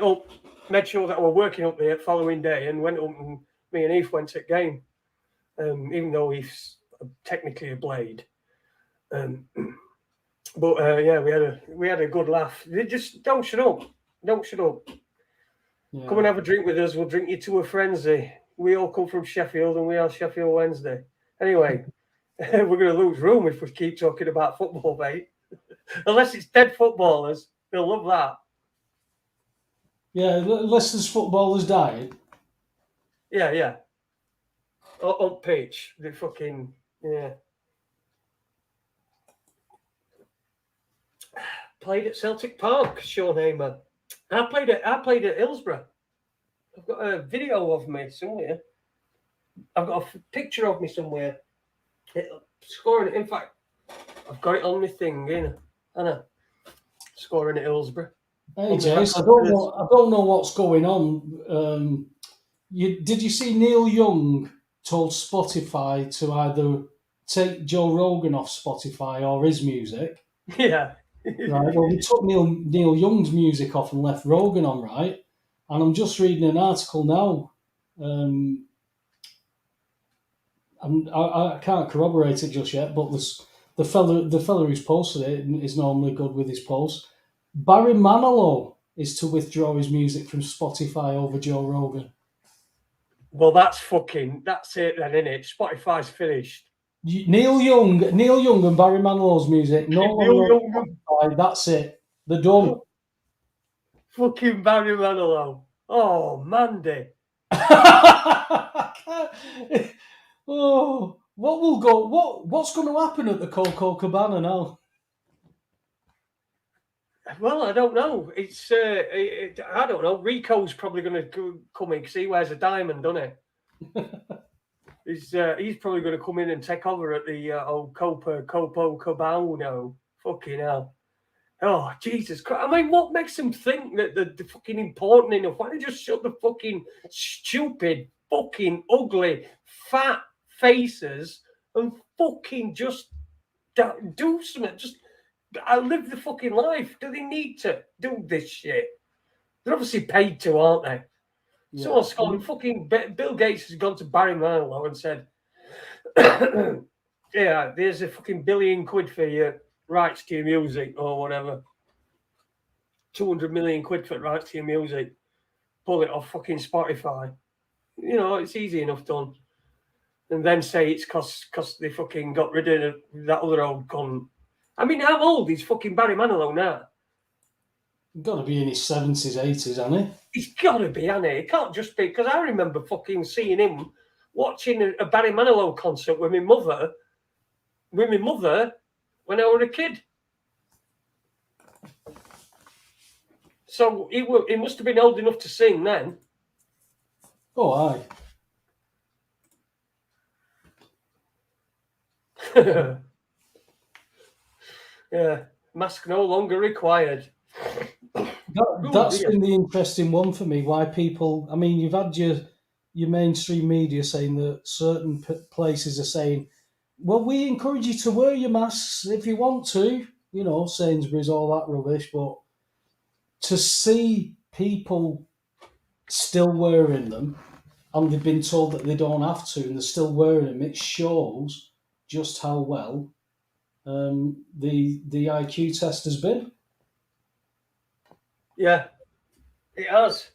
S2: up, made sure that I was working up there the following day, and went up and me and Heath went to the game, even though Heath's technically a blade. But yeah, we had a good laugh. They just don't shut up. Don't shut up.
S3: Yeah.
S2: Come and have a drink with us. We'll drink you to a frenzy. We all come from Sheffield, and we are Sheffield Wednesday. Anyway, we're going to lose room if we keep talking about football, mate. Unless it's dead footballers, they'll love that.
S3: Yeah, unless there's footballers dying.
S2: Yeah. On pitch, they fucking Played at Celtic Park, Sean Hamer. I played at Hillsborough. I've got a video of me somewhere. I've got a picture of me somewhere. Scoring. In fact, I've got it on my thing, Anna. Scoring at Hillsborough.
S3: Hey, Jace, I don't know what's going on. Did you see Neil Young told Spotify to either take Joe Rogan off Spotify or his music?
S2: Yeah.
S3: Right. Well, we took Neil Young's music off and left Rogan on, right? And I'm just reading an article now. I can't corroborate it just yet, but the fella who's posted it is normally good with his posts. Barry Manilow is to withdraw his music from Spotify over Joe Rogan.
S2: Well, that's it then, isn't it? Spotify's finished.
S3: Neil Young and Barry Manilow's music. No longer on Spotify. That's it. They're done.
S2: Fucking Barry Manilow. Oh, Mandy.
S3: Oh, what's going to happen at the Coco Cabana now?
S2: Well, I don't know. It's I don't know. Rico's probably going to come in because he wears a diamond, doesn't he? He's probably going to come in and take over at the old Copo Cabano. Fucking hell. Oh, Jesus Christ. I mean, what makes them think that they're fucking important enough? Why don't they just shut the fucking stupid, fucking ugly, fat faces and fucking just do something? Just live the fucking life. Do they need to do this shit? They're obviously paid to, aren't they?
S3: Yeah.
S2: Someone's gone, fucking Bill Gates has gone to Barry Manilow and said, yeah, there's a fucking £1 billion for your rights to your music or whatever. 200 million quid for rights to your music. Pull it off fucking Spotify. You know, it's easy enough done. And then say it's because they fucking got rid of that other old cunt. I mean, how old is fucking Barry Manilow now?
S3: Got to be in his 70s, 80s, hasn't he?
S2: He's got to be, hasn't he? It can't just be, because I remember fucking seeing him watching a Barry Manilow concert with my mother when I was a kid. So he must have been old enough to sing then.
S3: Oh, aye.
S2: Yeah, mask no longer required.
S3: That's been the interesting one for me. Why people? I mean, you've had your mainstream media saying that certain places are saying, "Well, we encourage you to wear your masks if you want to." You know, Sainsbury's, all that rubbish. But to see people still wearing them, and they've been told that they don't have to, and they're still wearing them, it shows just how well the IQ test has been.
S2: Yeah, it has.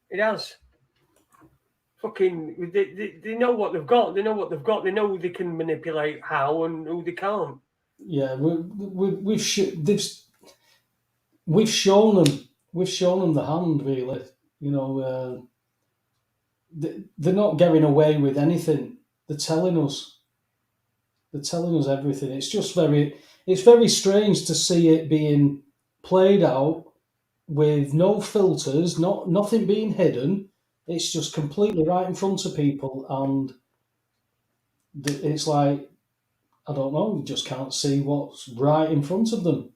S2: It has. Fucking, they know what they've got. They know what they've got. They know who they can manipulate how and who they can't.
S3: Yeah, we've shown them the hand, really. You know, they're not getting away with anything. They're telling us everything. It's very strange to see it being played out with no filters, nothing being hidden. It's just completely right in front of people, and it's like, I don't know, you just can't see what's right in front of them.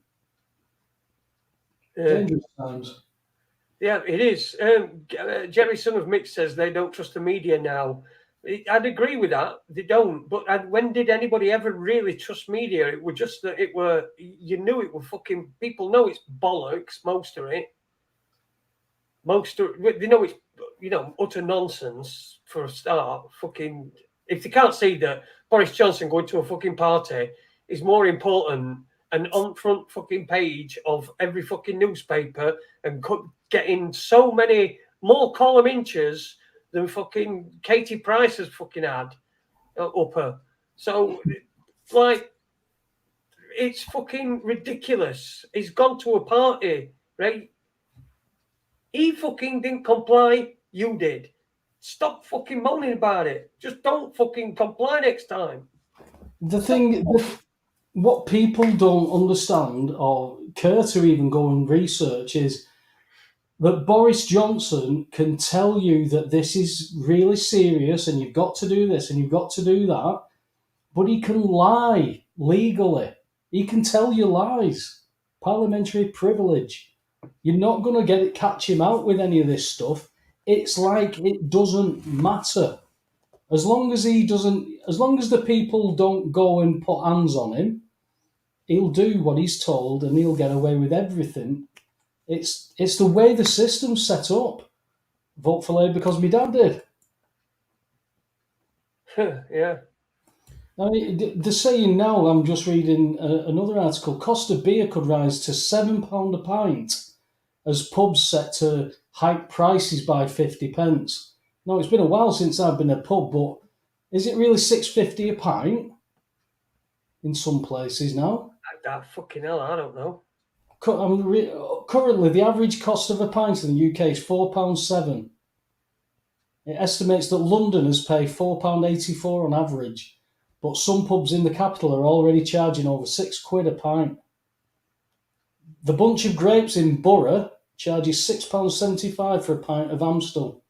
S3: Dangerous times.
S2: Yeah, it is. Jerry, son of Mick, says they don't trust the media now. I'd agree with that. They don't. But when did anybody ever really trust media? It was just that you knew it were fucking, people know it's bollocks, most of it. They know it's, utter nonsense for a start. Fucking, if they can't see that Boris Johnson going to a fucking party is more important and on front fucking page of every fucking newspaper and getting so many more column inches than fucking Katie Price has fucking had up her. So, like, it's fucking ridiculous. He's gone to a party, right? He fucking didn't comply. You did. Stop fucking moaning about it. Just don't fucking comply next time.
S3: What people don't understand or care to even go and research is that Boris Johnson can tell you that this is really serious and you've got to do this and you've got to do that, but he can lie legally. He can tell you lies. Parliamentary privilege. You're not going to catch him out with any of this stuff. It's like it doesn't matter. As long as the people don't go and put hands on him, he'll do what he's told and he'll get away with everything. It's the way the system's set up. Vote for Labour because my dad did.
S2: Yeah.
S3: I mean, they're saying now, I'm just reading another article, cost of beer could rise to £7 a pint as pubs set to hike prices by 50 pence. Now, it's been a while since I've been a pub, but is it really £6.50 a pint in some places now?
S2: That fucking hell, I don't know.
S3: Currently, the average cost of a pint in the UK is £4.7. It estimates that Londoners pay £4.84 on average, but some pubs in the capital are already charging over £6 a pint. The Bunch of Grapes in Borough charges £6.75 for a pint of Amstel.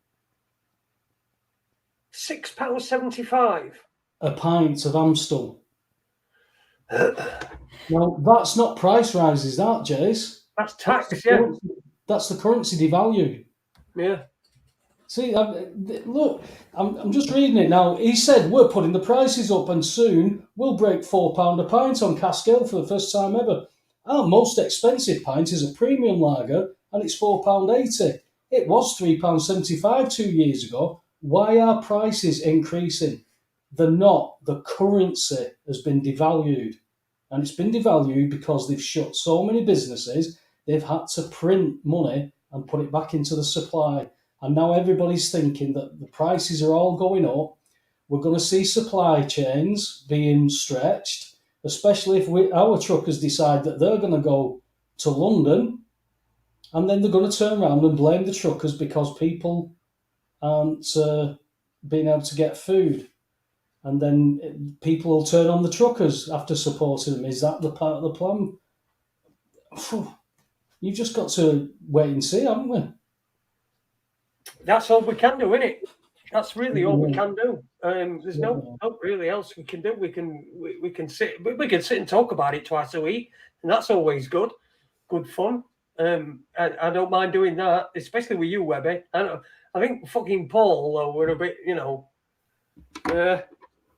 S2: £6.75?
S3: A pint of Amstel. Now, that's not price rises, that, Jace.
S2: That's tax, yeah.
S3: That's the currency devalued.
S2: Yeah.
S3: See, look, I'm just reading it now. He said, we're putting the prices up and soon we'll break £4 a pint on Cask Ale for the first time ever. Our most expensive pint is a premium lager and it's £4.80. It was £3.75 2 years ago. Why are prices increasing? They're not. The currency has been devalued. And it's been devalued because they've shut so many businesses, they've had to print money and put it back into the supply. And now everybody's thinking that the prices are all going up. We're going to see supply chains being stretched, especially if our truckers decide that they're going to go to London, and then they're going to turn around and blame the truckers because people aren't being able to get food. And then people will turn on the truckers after supporting them. Is that the part of the plan? You've just got to wait and see, haven't we?
S2: That's all we can do, isn't it? That's really all we can do. There's no really else we can do. We can sit and talk about it twice a week, and that's always good fun. I don't mind doing that, especially with you, Webby. I think fucking Paul, though, we're a bit,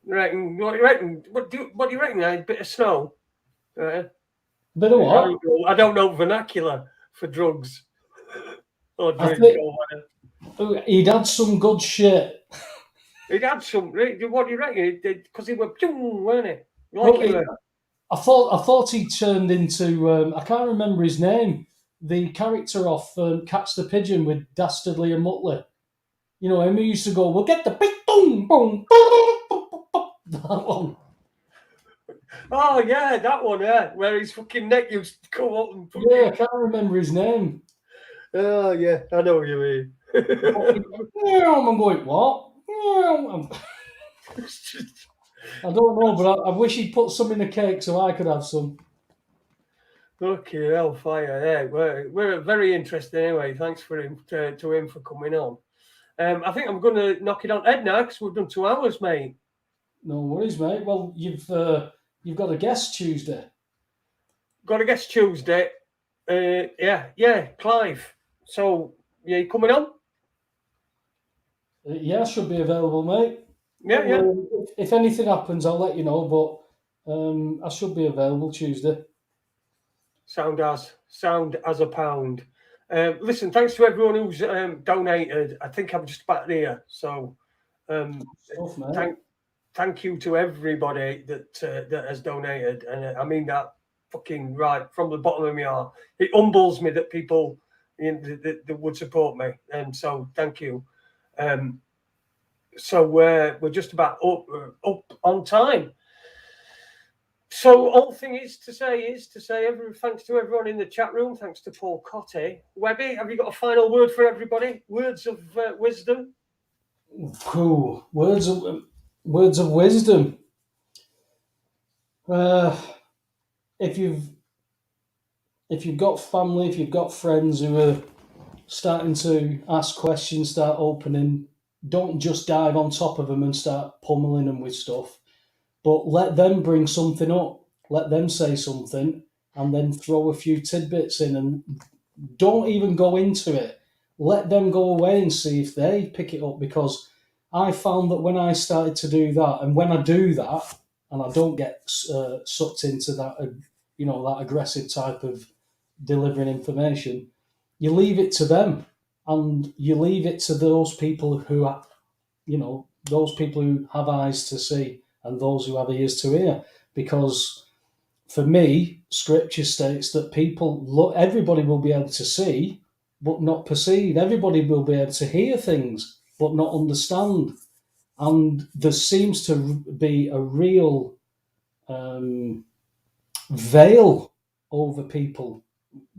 S2: reckon. What do you reckon? What do you reckon? A bit of snow.
S3: Bit of what?
S2: I don't know vernacular for drugs or drink or whatever.
S3: He'd had some good shit.
S2: He'd had some. What do you reckon? Because he were, weren't he? Like
S3: I thought he turned into. I can't remember his name. The character off Catch the Pigeon with Dastardly and Muttley. You know him who used to go, "We'll get the big boom boom." That one.
S2: Oh yeah, that one. Yeah, where his fucking neck used to come up and.
S3: Yeah, I can't remember his name.
S2: Oh yeah, I know what you mean.
S3: I'm going, what? I don't know, but I wish he'd put some in the cake so I could have some.
S2: Okay, hellfire. Yeah, we're very interested anyway. Thanks for him to him for coming on. I think I'm going to knock it on Ed now because we've done 2 hours, mate.
S3: No worries, mate. Well, you've got a guest Tuesday.
S2: Got a guest Tuesday. Yeah, Clive. So you coming on?
S3: Yeah, I should be available, mate.
S2: Yeah, yeah.
S3: If anything happens, I'll let you know. But I should be available Tuesday.
S2: Sound as a pound. Listen, thanks to everyone who's donated. I think I'm just about there. So
S3: Stuff, mate.
S2: thank you to everybody that has donated, and I mean that fucking right from the bottom of my heart. It humbles me that people that would support me, and so thank you. So we're just about up on time. So all thing is to say thanks to everyone in the chat room. Thanks to Paul Cottee. Webby, have you got a final word for everybody? Words of wisdom.
S3: Cool. Words of wisdom. If you've got family, if you've got friends who are starting to ask questions, start opening, don't just dive on top of them and start pummeling them with stuff, but let them bring something up. Let them say something and then throw a few tidbits in, and don't even go into it. Let them go away and see if they pick it up, because I found that when I started to do that, and when I do that, and I don't get sucked into that, that aggressive type of delivering information, you leave it to them, and you leave it to those people who are, those people who have eyes to see and those who have ears to hear. Because for me, Scripture states that everybody will be able to see, but not perceive. Everybody will be able to hear things, but not understand. And there seems to be a real veil over people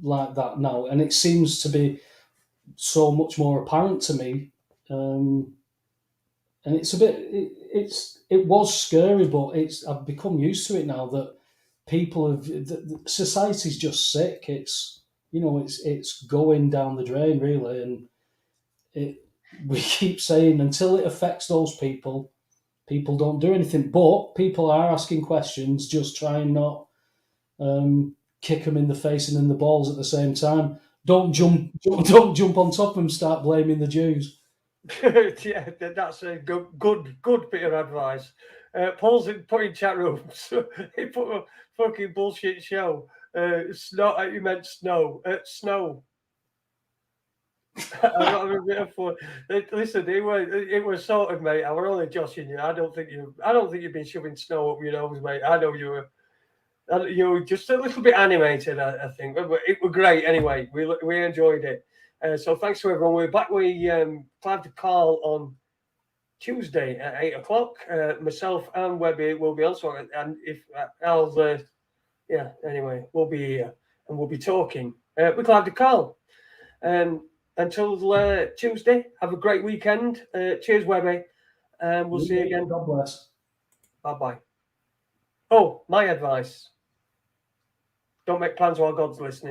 S3: like that now, and it seems to be so much more apparent to me. And it's a bit, it was scary, but I've become used to it now that society's just sick. It's going down the drain, really, and we keep saying until it affects those people don't do anything. But people are asking questions. Just try and not kick them in the face and in the balls at the same time. Don't jump on top of them. Start blaming the Jews.
S2: Yeah, that's a good bit of advice. Paul's put in chat rooms. He put a fucking bullshit show. Snow. You meant snow. Snow. I'm not a bit of fun. Listen, it was sorted, mate. I were only joshing you. I don't think you've been shoving snow up your nose, mate. I know you were just a little bit animated. I think, but it was great anyway. We enjoyed it. So thanks to everyone. We're back with Clive de Carl on Tuesday at 8 o'clock. Myself and Webby will be on. So, and if Al's, anyway, we'll be here and we'll be talking with Clive de Carl. Until Tuesday, have a great weekend. Cheers, Webby. And we'll see you again.
S3: God bless.
S2: Bye-bye. Oh, my advice. Don't make plans while God's listening.